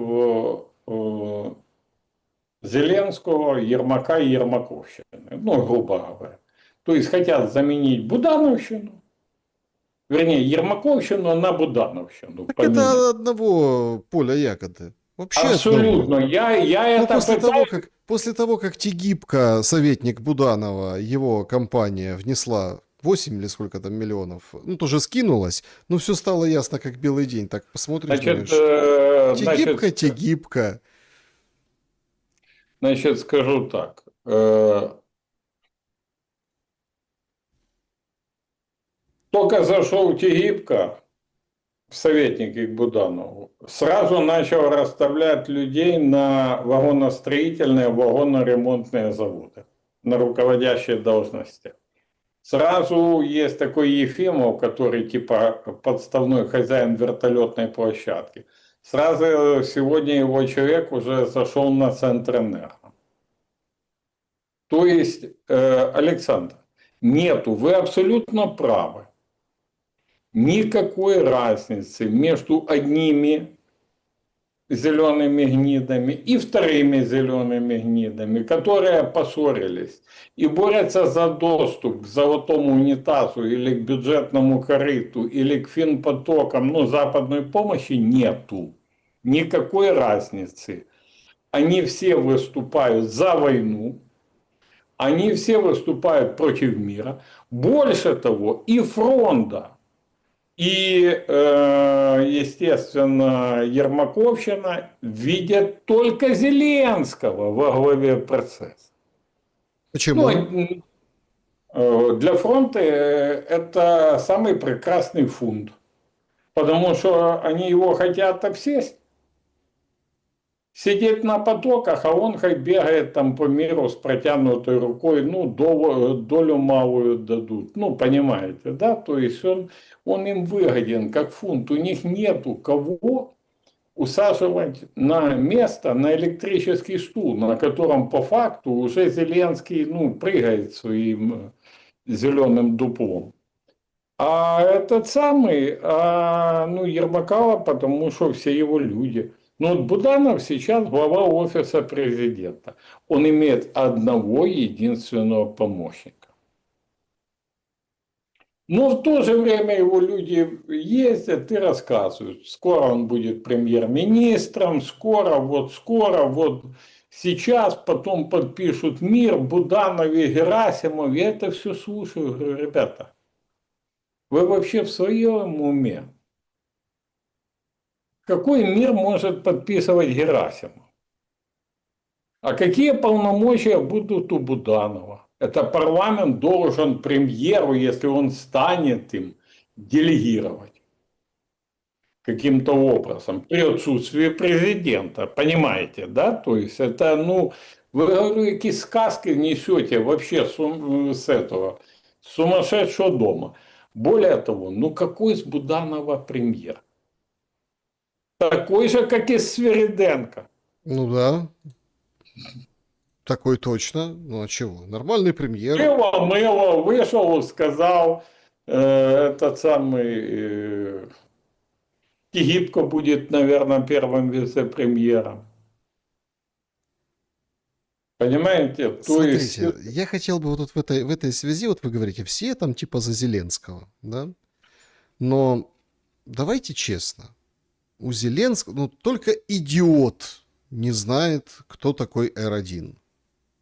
Зеленского, Ермака и Ермаковщины, ну, грубо говоря. То есть хотят заменить Будановщину, вернее, Ермаковщину на Будановщину Так поменять. это одного поля ягоды. Вообще одного. Абсолютно. Я Ну, это пытаюсь. после того, как Тегибко, советник Буданова, его компания внесла 8 или сколько там миллионов, ну, тоже скинулась, ну, все стало ясно, как белый день. Так посмотришь, Значит, думаешь, Тегибко. значит, скажу так. Только зашел Тегибко в советники к Буданову, сразу начал расставлять людей на вагоностроительные, вагоноремонтные заводы, на руководящие должности. Сразу есть такой Ефимов, который типа подставной хозяин вертолетной площадки. Сразу сегодня его человек уже зашел на Центрэнерго. То есть, Александр, нету, вы абсолютно правы. Никакой разницы между одними зелеными гнидами и вторыми зелеными гнидами, которые поссорились и борются за доступ к золотому унитазу или к бюджетному корыту или к финпотокам, ну, западной помощи нету. Никакой разницы. Они все выступают за войну, они все выступают против мира. Больше того, и фронта, и, естественно, Ермаковщина видят только Зеленского во главе процесса. Ну, Почему? для фронта это самый прекрасный фунт, потому что они его хотят обсесть. Сидеть на потоках, а он хоть бегает там по миру с протянутой рукой, ну, долю малую дадут. Ну, понимаете, да? То есть он им выгоден как фунт. У них нету кого усаживать на место, на электрический стул, на котором по факту уже Зеленский, ну, прыгает своим зеленым дуплом. А этот самый, ну, Ермакова, потому что все его люди. Ну, вот Буданов сейчас глава офиса президента. Он имеет одного единственного помощника. Но в то же время его люди ездят и рассказывают. Скоро он будет премьер-министром, скоро, вот сейчас, потом подпишут мир, Буданове, Герасимов. Я это все слушаю, говорю, ребята, вы вообще в своем уме? Какой мир может подписывать Герасимов? А какие полномочия будут у Буданова? Это парламент должен премьеру, если он станет им, делегировать каким-то образом при отсутствии президента. Понимаете, да? То есть это, ну, вы, говорю, какие сказки несете вообще с этого сумасшедшего дома. Более того, ну какой из Буданова премьер? Такой же, как и Свириденко. Ну да, такой точно. Ну а чего? Нормальный премьер. Мыло, вышел, сказал, этот самый Тегибко будет, наверное, первым вице-премьером. Понимаете? То есть, Смотрите, я хотел бы вот тут в этой связи, вот вы говорите, все там типа за Зеленского, да? Но давайте честно, у Зеленского, ну, только идиот не знает, кто такой R1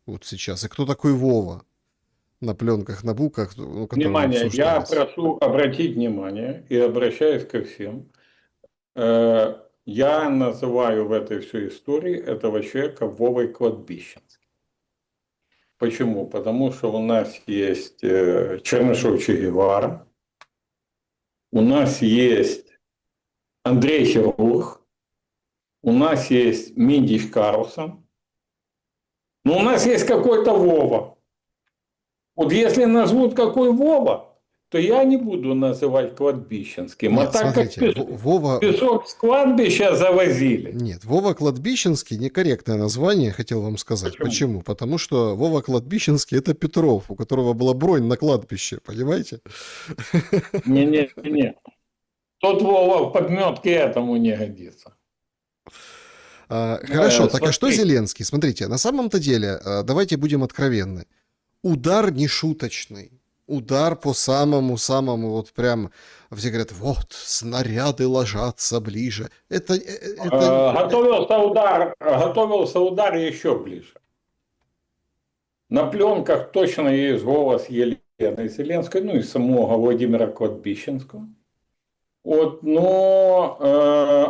вот сейчас, и кто такой Вова на пленках, на буках, ну, которые внимание, я обсуждались. прошу обратить внимание и обращаюсь ко всем. Я называю в этой всей истории этого человека Вовой Кладбищенским. Почему? Потому что у нас есть Чернышов Че Гевара, у нас есть Андрей Хирург, у нас есть Миндич Карлсон, но у нас есть какой-то Вова. Вот если назовут какой Вова, то я не буду называть кладбищенским. А Нет, так как смотрите, Вова... песок с кладбища завозили. Нет, Вова Кладбищенский некорректное название, хотел вам сказать. Почему? Потому что Вова Кладбищенский это Петров, у которого была бронь на кладбище, понимаете? Не-не-не. Тот Вова в подметке этому не годится. Хорошо, так а что Смотри, Зеленский? Смотрите, на самом-то деле, давайте будем откровенны. Удар не шуточный. Удар по самому-самому, вот прям, все говорят, вот, снаряды ложатся ближе. готовился удар еще ближе. На пленках точно есть голос Елены Зеленской, ну и самого Владимира Кладбищенского. Вот, но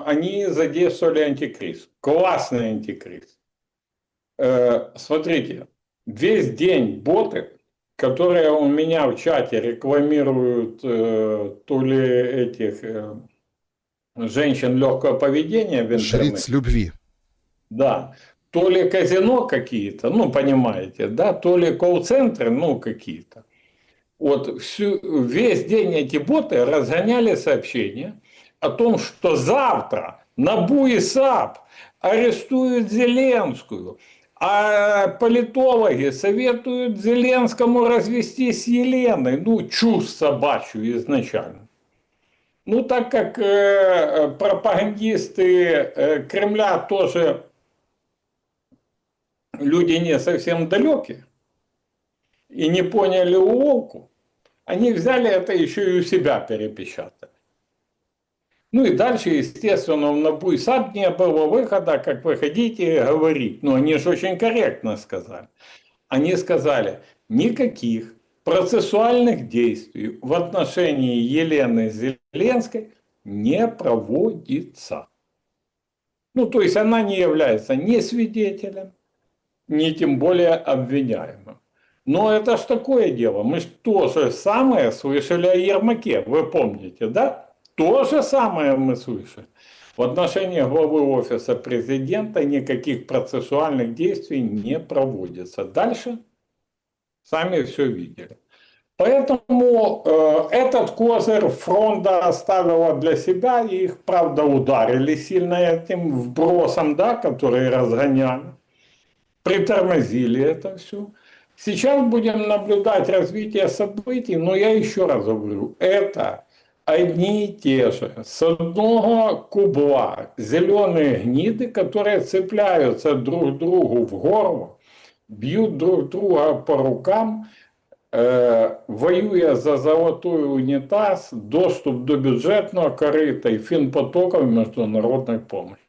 они задействовали антикриз. Классный антикриз. Смотрите, весь день боты, которые у меня в чате рекламируют то ли этих женщин легкого поведения в интернете, жриц любви. да, то ли казино какие-то, ну, понимаете, да, то ли колл-центры, ну, какие-то. Вот весь день эти боты разгоняли сообщения о том, что завтра НАБУ и САП арестуют Зеленскую, а политологи советуют Зеленскому развестись с Еленой. Ну, чушь собачью изначально. Ну, так как пропагандисты Кремля тоже люди не совсем далекие и не поняли уловку, они взяли это еще и у себя перепечатали. Ну и дальше, естественно, на НАБУ-САП не было выхода, как вы хотите говорить. Но они же очень корректно сказали. Они сказали, никаких процессуальных действий в отношении Елены Зеленской не проводится. Ну, то есть она не является ни свидетелем, ни тем более обвиняемым. Но это ж такое дело. Мы же то же самое слышали о Ермаке, вы помните, да? То же самое мы слышали. В отношении главы офиса президента никаких процессуальных действий не проводится. Дальше сами все видели. Поэтому этот козырь фронта оставила для себя, и их, правда, ударили сильно этим вбросом, да, которые разгоняли, притормозили это все. Сейчас будем наблюдать развитие событий, но я еще раз говорю, это одни и те же, с одного кубла, зеленые гниды, которые цепляются друг другу в горло, бьют друг друга по рукам, воюя за золотой унитаз, доступ до бюджетного корыта и финпотоков международной помощи.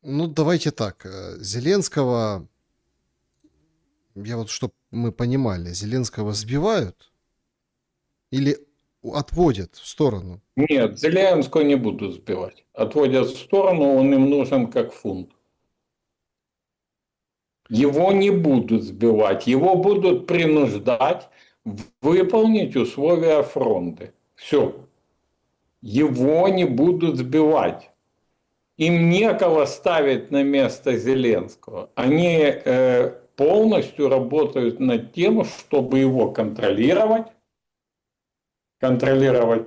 Ну, давайте так. Зеленского, я вот, чтобы мы понимали, Зеленского сбивают или отводят в сторону? Нет, Зеленского не будут сбивать. Отводят в сторону, он им нужен как фунт. Его не будут сбивать, его будут принуждать выполнить условия фронта. Все. Его не будут сбивать. Им некого ставить на место Зеленского. Они полностью работают над тем, чтобы его контролировать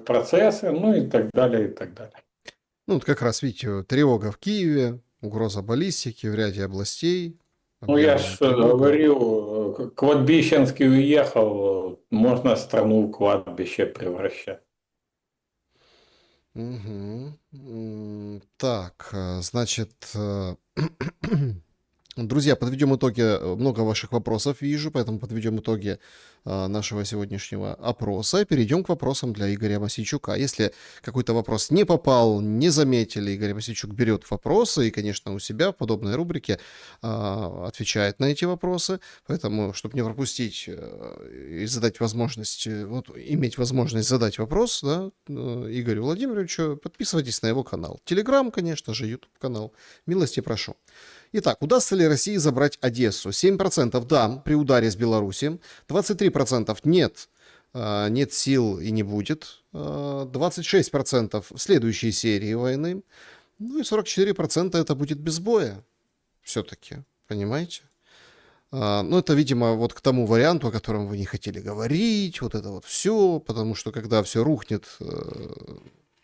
процессы, ну и так далее, и так далее. Ну, вот как раз, видите, тревога в Киеве, угроза баллистики в ряде областей. Ну, я объявлена же тревога. говорил, Кладбищенский уехал, можно страну в кладбище превращать. Мгм. Так, значит, друзья, подведем итоги. Много ваших вопросов вижу, поэтому подведем итоги нашего сегодняшнего опроса и перейдем к вопросам для Игоря Мосейчука. Если какой-то вопрос не попал, не заметили, Игорь Мосейчук берет вопросы и, конечно, у себя в подобной рубрике отвечает на эти вопросы. Поэтому, чтобы не пропустить и задать возможность, вот, иметь возможность задать вопрос, да, Игорю Владимировичу, подписывайтесь на его канал. Телеграм, конечно же, YouTube канал. Милости прошу. Итак, удастся ли России забрать Одессу? 7% да, при ударе с Беларуси. 23% нет, нет сил и не будет. 26% в следующей серии войны. Ну и 44% это будет без боя. Все-таки, понимаете? Ну, это, видимо, вот к тому варианту, о котором вы не хотели говорить, вот это вот все, потому что когда все рухнет...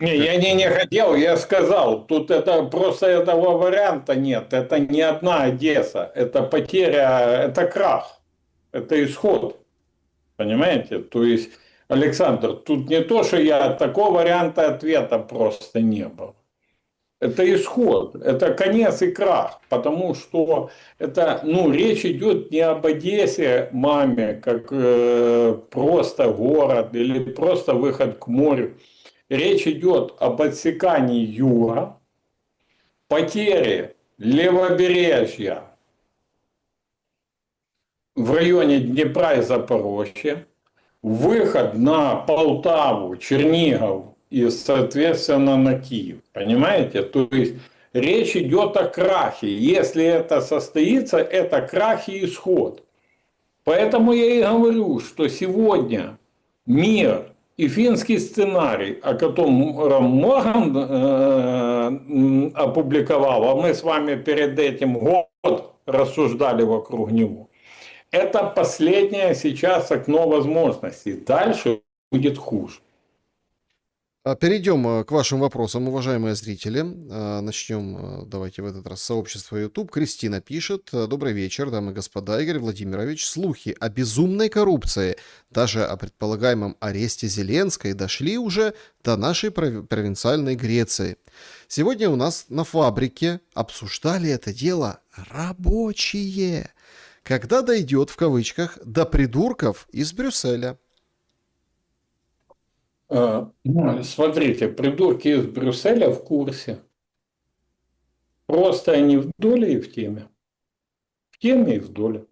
Не, я не хотел, я сказал, тут это просто этого варианта нет, это не одна Одесса, это потеря, это крах, это исход, понимаете? То есть, Александр, тут не то, что я, такого варианта ответа просто не было. Это исход, это конец и крах, потому что это, ну, речь идет не об Одессе, маме, как просто город или просто выход к морю. Речь идет об отсекании юга, потере левобережья в районе Днепра и Запорожья, выход на Полтаву, Чернигов и, соответственно, на Киев. Понимаете? То есть речь идет о крахе. Если это состоится, это крах и исход. Поэтому я и говорю, что сегодня мир и финский сценарий, о котором Морган опубликовал, а мы с вами перед этим год рассуждали вокруг него, это последнее сейчас окно возможностей. Дальше будет хуже. Перейдем к вашим вопросам, уважаемые зрители. Начнем, давайте в этот раз, с сообщества YouTube. Кристина пишет. Добрый вечер, дамы и господа. Игорь Владимирович, слухи о безумной коррупции, даже о предполагаемом аресте Зеленской, дошли уже до нашей провинциальной Греции. Сегодня у нас на фабрике обсуждали это дело рабочие. Когда дойдет, в кавычках, до придурков из Брюсселя? Смотрите, придурки из Брюсселя в курсе. Просто они в доле и в теме. В теме и в доле.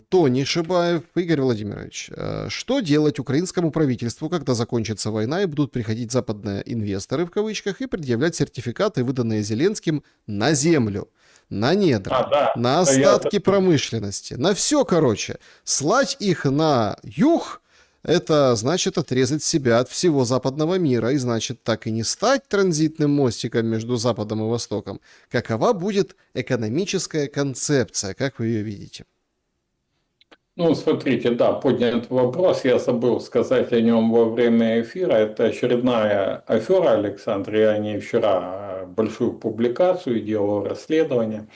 Тони Шибаев. Игорь Владимирович, что делать украинскому правительству, когда закончится война и будут приходить западные инвесторы, в кавычках, и предъявлять сертификаты, выданные Зеленским, на землю, на недра, Да, на остатки промышленности, на все, короче. Слать их на юг, это значит отрезать себя от всего западного мира, и значит так и не стать транзитным мостиком между Западом и Востоком. Какова будет экономическая концепция, как вы ее видите? Ну, смотрите, да, поднят вопрос, я забыл сказать о нем во время эфира. Это очередная афера, Александр, я о ней вчера большую публикацию делал, расследование.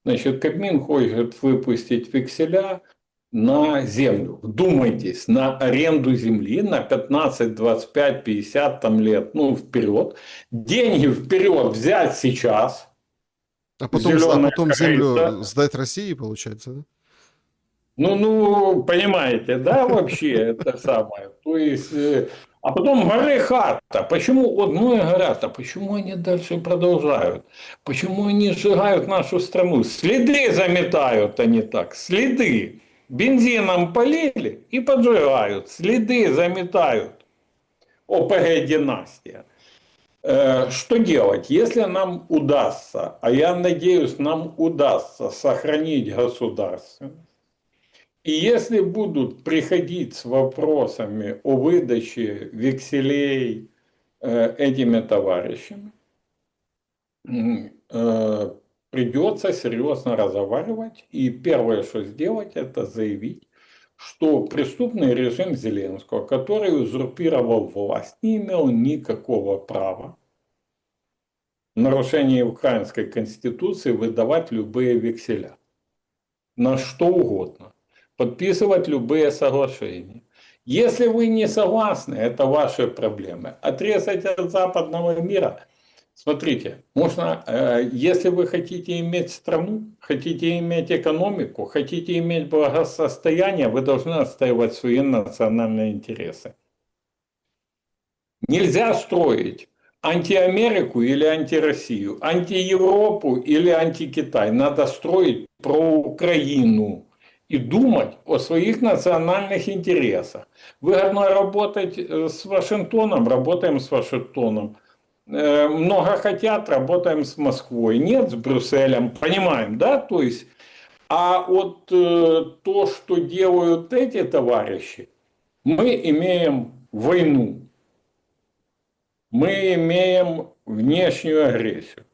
Значит, Кабмин хочет выпустить векселя на землю. Вдумайтесь, на аренду земли на 15, 25, 50 там лет, ну, вперед. Деньги вперед взять сейчас. А потом землю сдать России, получается, да? Ну, понимаете, да, вообще это самое. То есть, а потом горы хата. Почему, вот многие говорят, а почему они дальше продолжают? Почему они сжигают нашу страну? Следы заметают они так, следы. Бензином полили и поджигают. Следы заметают. ОПГ-династия. Что делать? Если нам удастся, а я надеюсь, нам удастся сохранить государственность, и если будут приходить с вопросами о выдаче векселей этими товарищами, придется серьезно разговаривать. И первое, что сделать, это заявить, что преступный режим Зеленского, который узурпировал власть, не имел никакого права в нарушении украинской конституции выдавать любые векселя на что угодно, подписывать любые соглашения. Если вы не согласны, это ваши проблемы. Отрезать от западного мира. Смотрите, можно, если вы хотите иметь страну, хотите иметь экономику, хотите иметь благосостояние, вы должны отстаивать свои национальные интересы. Нельзя строить антиамерику или антироссию, антиевропу или антикитай. Надо строить про Украину и думать о своих национальных интересах. Выгодно работать с Вашингтоном, работаем с Вашингтоном. Много хотят, работаем с Москвой. Нет, с Брюсселем, понимаем, да? То есть, а вот то, что делают эти товарищи, мы имеем войну. Мы имеем внешнюю агрессию,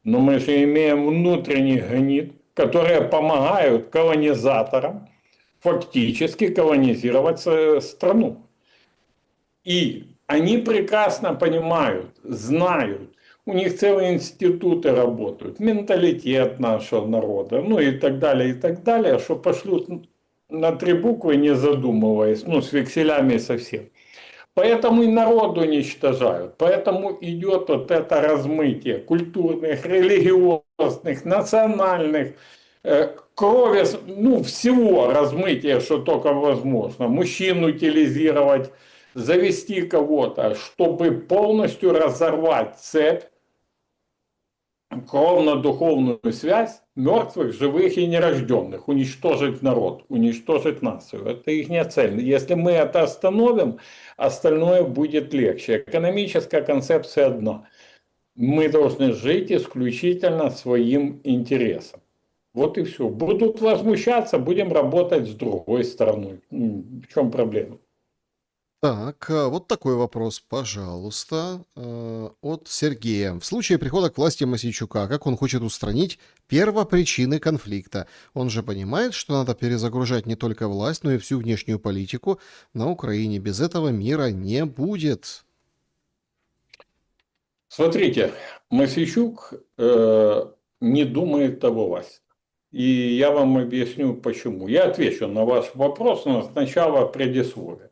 но мы же имеем внутренний гнит, которые помогают колонизаторам фактически колонизировать страну. И они прекрасно понимают, знают, у них целые институты работают, менталитет нашего народа, ну и так далее, что пошлют на 3 буквы, не задумываясь, ну с векселями совсем. Поэтому и народ уничтожают. Поэтому идет вот это размытие культурных, религиозных, национальных, крови, ну всего размытия, что только возможно. Мужчин утилизировать, завести кого-то, чтобы полностью разорвать цепь, кровно-духовную связь мертвых, живых и нерожденных, уничтожить народ, уничтожить нацию. Это их цель. Если мы это остановим, остальное будет легче. Экономическая концепция одна. Мы должны жить исключительно своим интересом. Вот и все. Будут возмущаться, будем работать с другой стороной. В чем проблема? Так, вот такой вопрос, пожалуйста, от Сергея. В случае прихода к власти Мосейчука, как он хочет устранить первопричины конфликта? Он же понимает, что надо перезагружать не только власть, но и всю внешнюю политику на Украине. Без этого мира не будет. Смотрите, Мосейчук не думает о власти. И я вам объясню почему. Я отвечу на ваш вопрос, но сначала предисловие.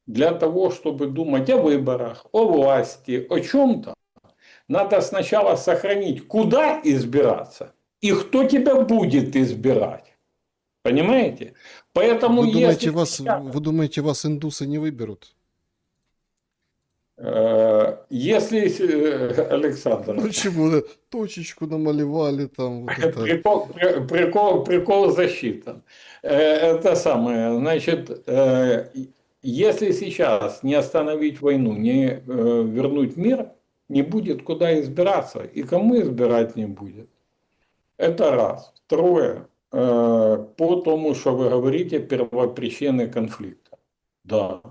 Для того, чтобы думать о выборах, о власти, о чем-то, надо сначала сохранить, куда избираться и кто тебя будет избирать. Понимаете? Поэтому Вы если думаете, сейчас, вас индусы не выберут? если Александр, Почему? Точечку намалевали там, вот это. прикол засчитан. Это самое, значит, если сейчас не остановить войну, не вернуть мир, не будет куда избираться, и кому избирать не будет. Это раз. Второе, по тому, что вы говорите, первопричины конфликта. Да.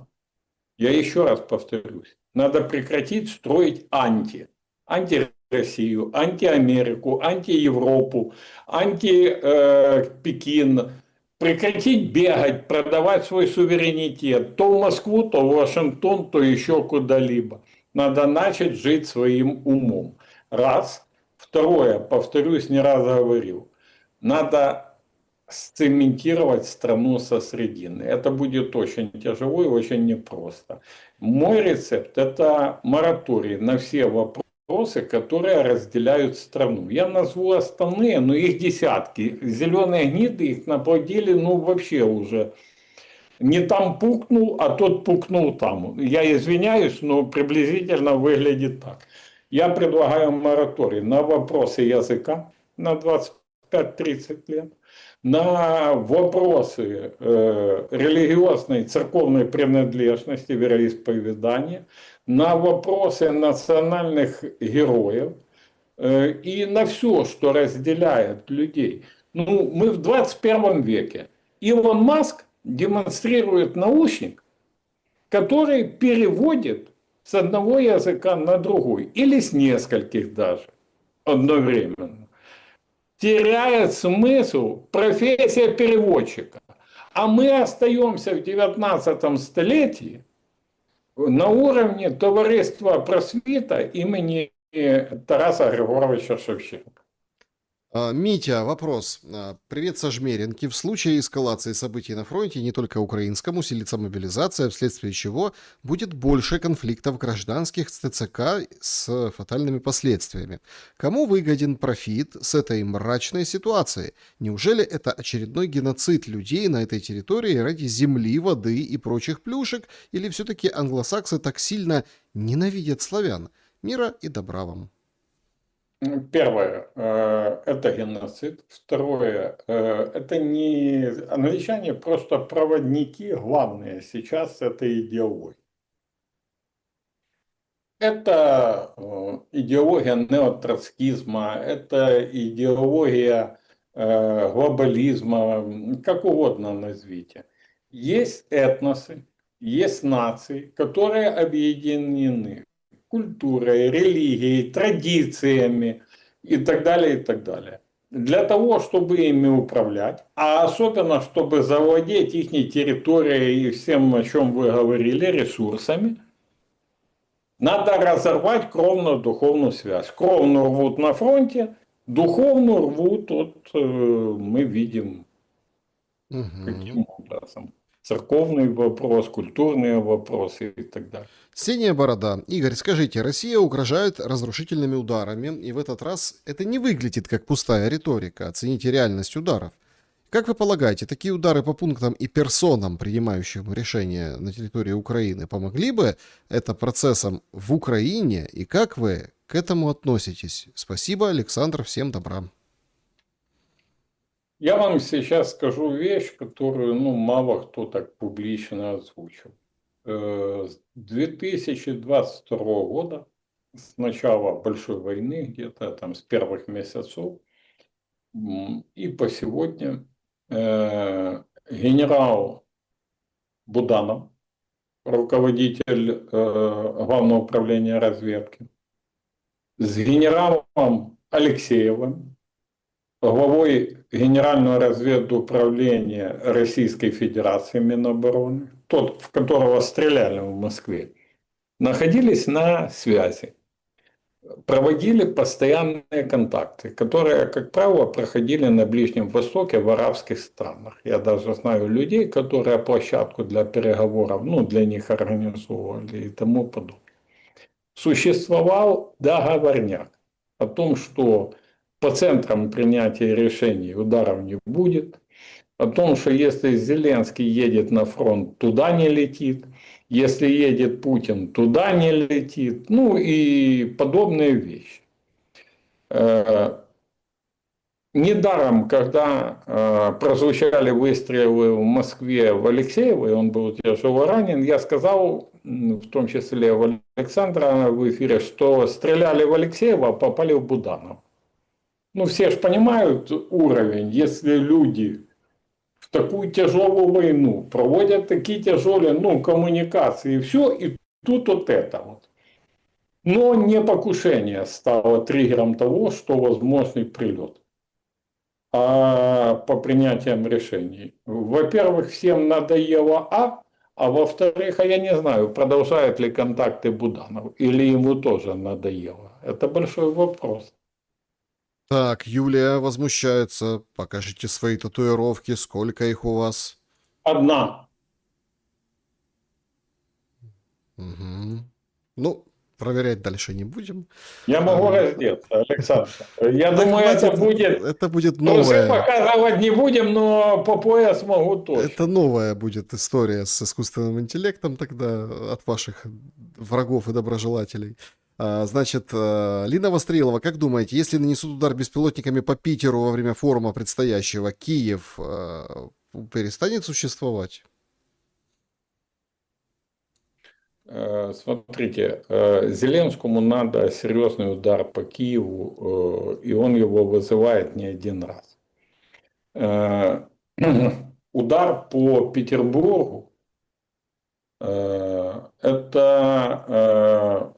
Я еще раз повторюсь. Надо прекратить строить антироссию, антиамерику, антиевропу, антипекин. Прекратить бегать, продавать свой суверенитет. То в Москву, то в Вашингтон, то еще куда-либо. Надо начать жить своим умом. Раз. Второе, повторюсь, не раз говорил. Надо сцементировать страну со средины. Это будет очень тяжело и очень непросто. Мой рецепт – это мораторий на все вопросы, которые разделяют страну. Я назву основные, но их десятки. Зеленые гниды их наплодили, ну вообще уже. Не там пукнул, а тот пукнул там. Я извиняюсь, но приблизительно выглядит так. Я предлагаю мораторий на вопросы языка на 25-30 лет, на вопросы религиозной, церковной принадлежности, вероисповедания, на вопросы национальных героев и на все, что разделяет людей. Ну, мы в 21 веке. Илон Маск демонстрирует наушник, который переводит с одного языка на другой, или с нескольких даже одновременно. Теряет смысл профессия переводчика. А мы остаемся в 19 столетии на уровне товариства просвіта имени Тараса Григоровича Шевченка. Митя, вопрос. Привет со Жмеринки. В случае эскалации событий на фронте не только украинскому усилится мобилизация, вследствие чего будет больше конфликтов гражданских с ТЦК с фатальными последствиями. Кому выгоден профит с этой мрачной ситуации? Неужели это очередной геноцид людей на этой территории ради земли, воды и прочих плюшек? Или все-таки англосаксы так сильно ненавидят славян? Мира и добра вам. Первое, это геноцид. Второе, это не англичане, просто проводники главные сейчас этой идеологии. Это идеология неотроцкизма, это идеология глобализма, как угодно назовите. Есть этносы, есть нации, которые объединены культурой, религией, традициями и так далее, и так далее. Для того, чтобы ими управлять, а особенно, чтобы завладеть их территорией и всем, о чем вы говорили, ресурсами, надо разорвать кровную духовную связь. Кровную рвут на фронте, духовную рвут, мы видим, каким образом. Церковный вопрос, культурные вопросы и так далее. Синяя борода. Игорь, скажите, Россия угрожает разрушительными ударами, и в этот раз это не выглядит как пустая риторика. Оцените реальность ударов. Как вы полагаете, такие удары по пунктам и персонам, принимающим решения на территории Украины, помогли бы это процессам в Украине? И как вы к этому относитесь? Спасибо, Александр, всем добра. Я вам сейчас скажу вещь, которую мало кто так публично озвучил. С 2022 года, с начала большой войны, где-то там с первых месяцев, и по сегодня генерал Буданов, руководитель Главного управления разведки, с генералом Алексеевым, главой Генерального разведуправления Российской Федерации Минобороны, тот, в которого стреляли в Москве, находились на связи, проводили постоянные контакты, которые, как правило, проходили на Ближнем Востоке, в арабских странах. Я даже знаю людей, которые площадку для переговоров, для них организовывали и тому подобное. Существовал договорняк о том, что по центрам принятия решений ударов не будет, о том, что если Зеленский едет на фронт, туда не летит, если едет Путин, туда не летит, и подобные вещи. Недаром, когда прозвучали выстрелы в Москве в Алексеево, и он был тяжело ранен, я сказал, в том числе в Александра в эфире, что стреляли в Алексеево, а попали в Буданов. Все же понимают уровень, если люди в такую тяжелую войну проводят такие тяжелые коммуникации и все, и тут вот это вот. Но не покушение стало триггером того, что возможный прилет. А по принятиям решений. Во-первых, всем надоело а во-вторых, я не знаю, продолжают ли контакты Буданов, или ему тоже надоело. Это большой вопрос. Так, Юлия возмущается. Покажите свои татуировки, сколько их у вас? Одна. Угу. Проверять дальше не будем. Я могу раздеться, Александр. Я думаю, это будет трусы новое. показывать не будем, но по пояс могу точно. Это новая будет история с искусственным интеллектом тогда от ваших врагов и доброжелателей. Значит, Лина Вострилова, как думаете, если нанесут удар беспилотниками по Питеру во время форума предстоящего, Киев перестанет существовать? Смотрите, Зеленскому надо серьезный удар по Киеву, и он его вызывает не один раз. Удар по Петербургу – это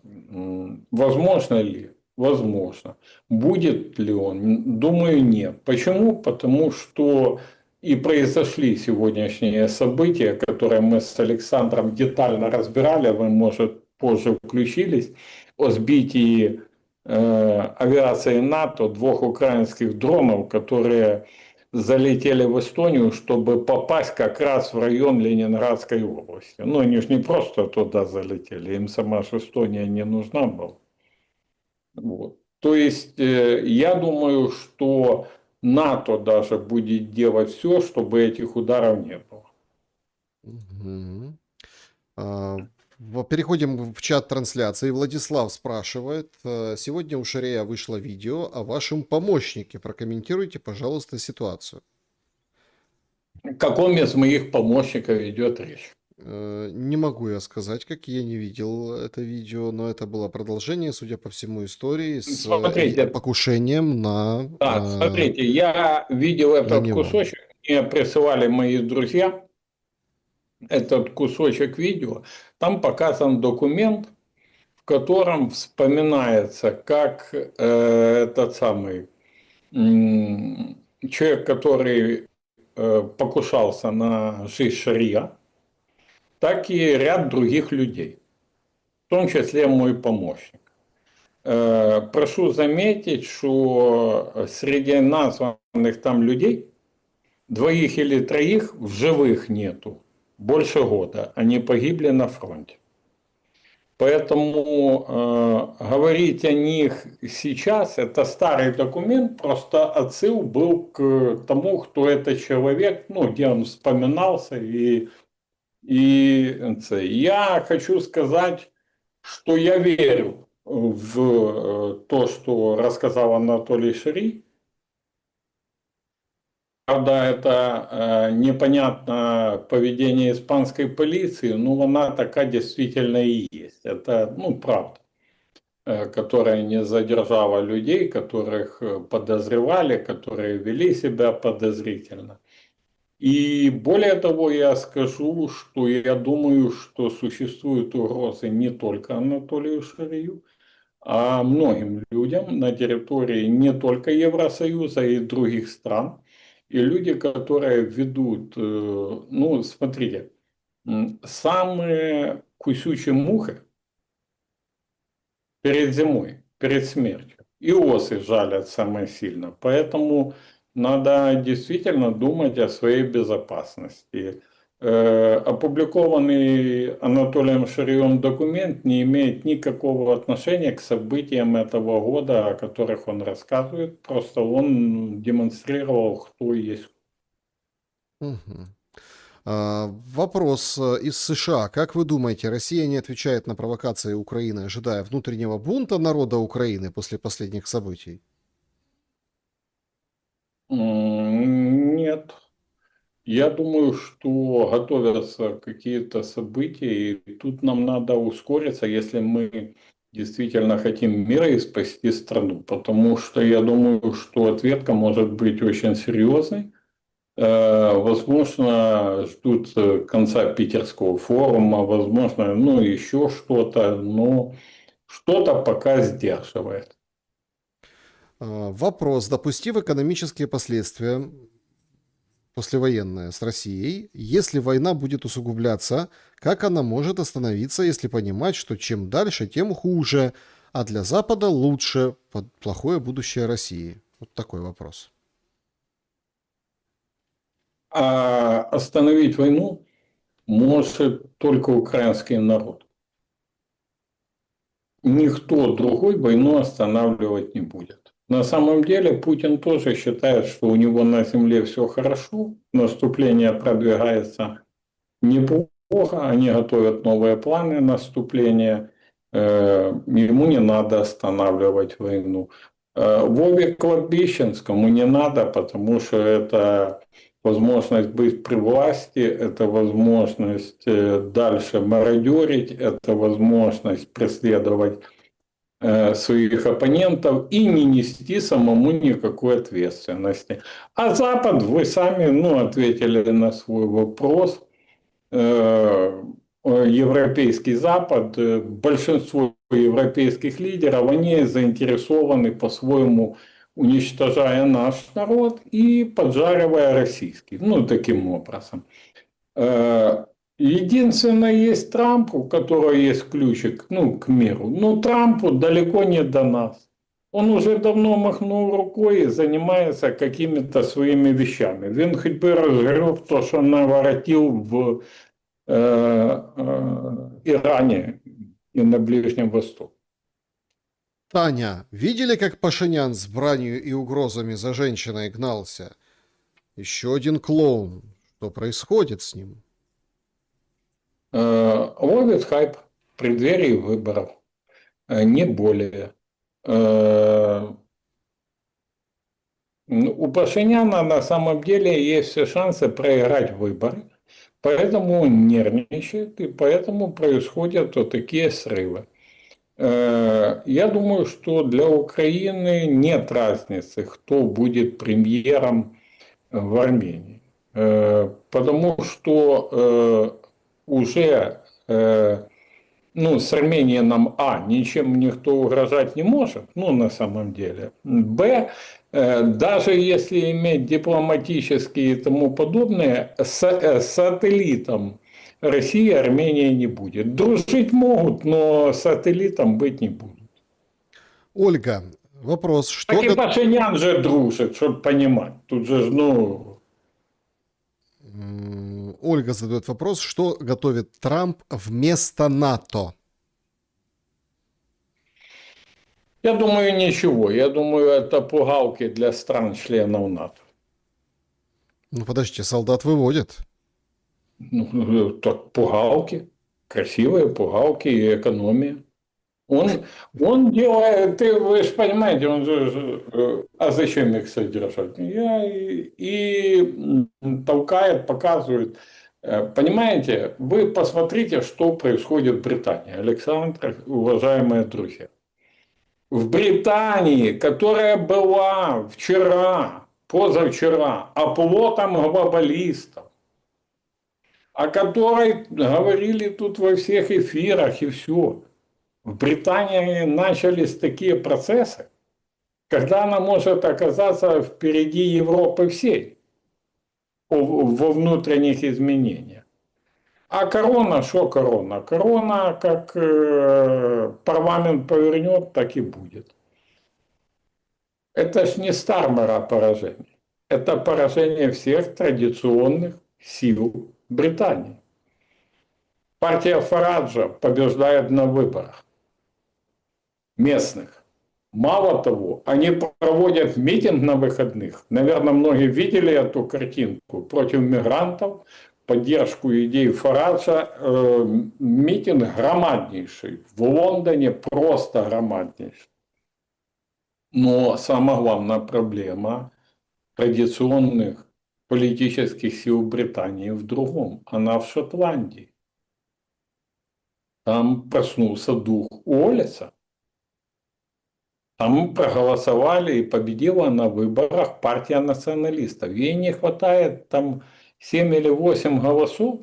возможно ли? Возможно. Будет ли он? Думаю, нет. Почему? Потому что и произошли сегодняшние события, которые мы с Александром детально разбирали, вы, может, позже включились, о сбитии авиации НАТО 2 украинских дронов, которые залетели в Эстонию, чтобы попасть как раз в район Ленинградской области. Ну, они же не просто туда залетели, им сама же Эстония не нужна была. Вот. То есть, я думаю, что НАТО даже будет делать все, чтобы этих ударов не было. Мгм. Переходим в чат трансляции. Владислав спрашивает. Сегодня у Шарея вышло видео о вашем помощнике. Прокомментируйте, пожалуйста, ситуацию. О каком из моих помощников идет речь? Не могу я сказать, как я не видел это видео, но это было продолжение, судя по всему, истории с Смотрите, покушением на, так, смотрите, я видел на этот него. кусочек, мне присылали мои друзья этот кусочек видео. Там показан документ, в котором вспоминается, как этот самый человек, который покушался на жизнь Шария, так и ряд других людей, в том числе мой помощник. Прошу заметить, что среди названных там людей 2 или 3 в живых нету. Больше года. Они погибли на фронте. Поэтому говорить о них сейчас, это старый документ, просто отсыл был к тому, кто это человек, ну, где он вспоминался. Я хочу сказать, что я верю в то, что рассказал Анатолий Шарий. Правда, это непонятно поведение испанской полиции, но она такая действительно и есть. Это, ну, правда, которая не задержала людей, которых подозревали, которые вели себя подозрительно. И более того, я скажу, что я думаю, что существуют угрозы не только Анатолию Шарию, а многим людям на территории не только Евросоюза и других стран. И люди, которые ведут, ну, смотрите, самые кусючие мухи перед зимой, перед смертью. И осы жалят самое сильно. Поэтому надо действительно думать о своей безопасности. Опубликованный Анатолием Шарием документ не имеет никакого отношения к событиям этого года, о которых он рассказывает. Просто он демонстрировал, кто есть. Мгм. Вопрос из США. Как вы думаете, Россия не отвечает на провокации Украины, ожидая внутреннего бунта народа Украины после последних событий? Нет. Я думаю, что готовятся какие-то события, и тут нам надо ускориться, если мы действительно хотим мира и спасти страну. Потому что я думаю, что ответка может быть очень серьезной. Возможно, ждут конца Питерского форума, возможно, ну, еще что-то, но что-то пока сдерживает. Вопрос. Допустив экономические последствия послевоенные с Россией, если война будет усугубляться, как она может остановиться, если понимать, что чем дальше, тем хуже, а для Запада лучше, плохое будущее России? Вот такой вопрос. А остановить войну может только украинский народ. Никто другой войну останавливать не будет. На самом деле Путин тоже считает, что у него на земле все хорошо, наступление продвигается неплохо, они готовят новые планы наступления, ему не надо останавливать войну. Вове Кладбищенскому не надо, потому что это возможность быть при власти, это возможность дальше мародерить, это возможность преследовать своих оппонентов и не нести самому никакой ответственности. А Запад, вы сами, ну, ответили на свой вопрос, европейский Запад, большинство европейских лидеров, они заинтересованы по-своему, уничтожая наш народ и поджаривая российский. Ну, таким образом. Единственное, есть Трамп, у которого есть ключик, ну, к миру. Но Трампу далеко не до нас. Он уже давно махнул рукой и занимается какими-то своими вещами. Він хоть бы разгреб то, что наворотил в Иране и на Ближнем Востоке. Таня, видели, как Пашинян с бранью и угрозами за женщиной гнался? Еще один клоун. Что происходит с ним? Ловит хайп в преддверии выборов. Не более. У Пашиняна на самом деле есть все шансы проиграть выборы. Поэтому он нервничает, и поэтому происходят вот такие срывы. Я думаю, что для Украины нет разницы, кто будет премьером в Армении. Потому что уже с Арменией нам, ничем никто угрожать не может, на самом деле. Б, даже если иметь дипломатические и тому подобное, сателлитом России Армения не будет. Дружить могут, но сателлитом быть не будут. Ольга, вопрос. Что... Так и Пашинян же дружит, чтобы понимать. Тут же, Ольга задает вопрос, что готовит Трамп вместо НАТО? Я думаю, ничего. Я думаю, это пугалки для стран-членов НАТО. Подождите, солдат выводит. Так пугалки. Красивые пугалки и экономия. Он делает, вы же понимаете, он же, а зачем их содержать? И толкает, показывает. Понимаете, вы посмотрите, что происходит в Британии. Александр, уважаемые друзья. В Британии, которая была вчера, позавчера, оплотом глобалистов, о которой говорили тут во всех эфирах и все. В Британии начались такие процессы, когда она может оказаться впереди Европы всей во внутренних изменениях. А корона, что корона? Корона, как парламент повернет, так и будет. Это ж не Стармера поражение. Это поражение всех традиционных сил Британии. Партия Фараджа побеждает на выборах местных. Мало того, они проводят митинг на выходных. Наверное, многие видели эту картинку против мигрантов, поддержку идей Фараджа. Митинг громаднейший. В Лондоне просто громаднейший. Но самая главная проблема традиционных политических сил Британии в другом. Она в Шотландии. Там проснулся дух Уоллеса. Там проголосовали и победила на выборах партия националистов. Ей не хватает там 7 или 8 голосов,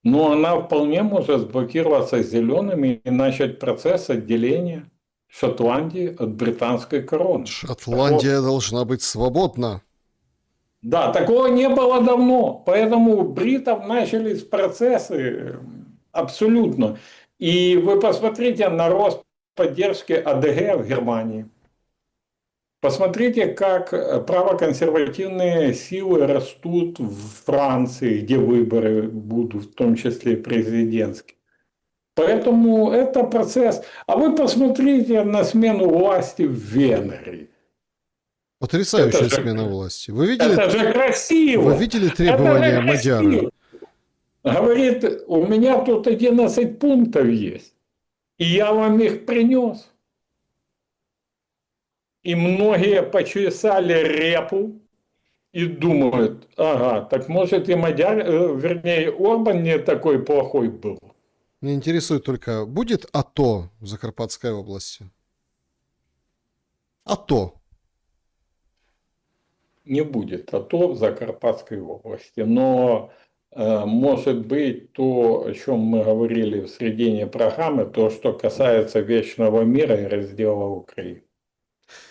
но она вполне может сблокироваться с зелеными и начать процесс отделения Шотландии от британской короны. Шотландия должна быть свободна. Да, такого не было давно. Поэтому у бритов начались процессы абсолютно. И вы посмотрите на рост поддержки АДГ в Германии. Посмотрите, как правоконсервативные силы растут в Франции, где выборы будут, в том числе президентские. Поэтому это процесс. А вы посмотрите на смену власти в Венгрии. Потрясающая смена власти. Вы видели, это же красиво. Вы видели требования Мадяра? Говорит, у меня тут 11 пунктов есть. И я вам их принес. И многие почесали репу и думают, так может и Мадяр, вернее, Орбан не такой плохой был. Меня интересует только, будет АТО в Закарпатской области? АТО. Не будет АТО в Закарпатской области, но может быть то, о чем мы говорили в середине программы, то, что касается вечного мира и раздела Украины.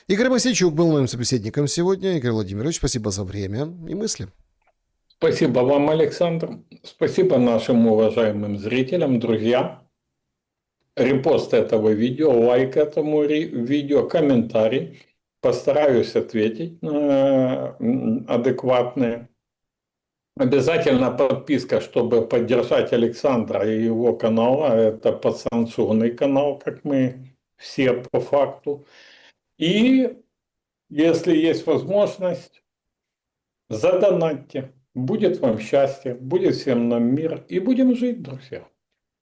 Игорь Мосейчук был моим собеседником сегодня. Игорь Владимирович, спасибо за время и мысли. Спасибо вам, Александр. Спасибо нашим уважаемым зрителям, друзья. репост этого видео, лайк этому видео, комментарий. Постараюсь ответить адекватные. Обязательно подписка, чтобы поддержать Александра и его канал. Это подсанкционный канал, как мы все по факту. И если есть возможность, задонатьте. Будет вам счастье, будет всем нам мир. И будем жить, друзья.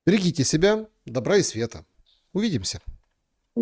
Берегите себя, добра и света. Увидимся.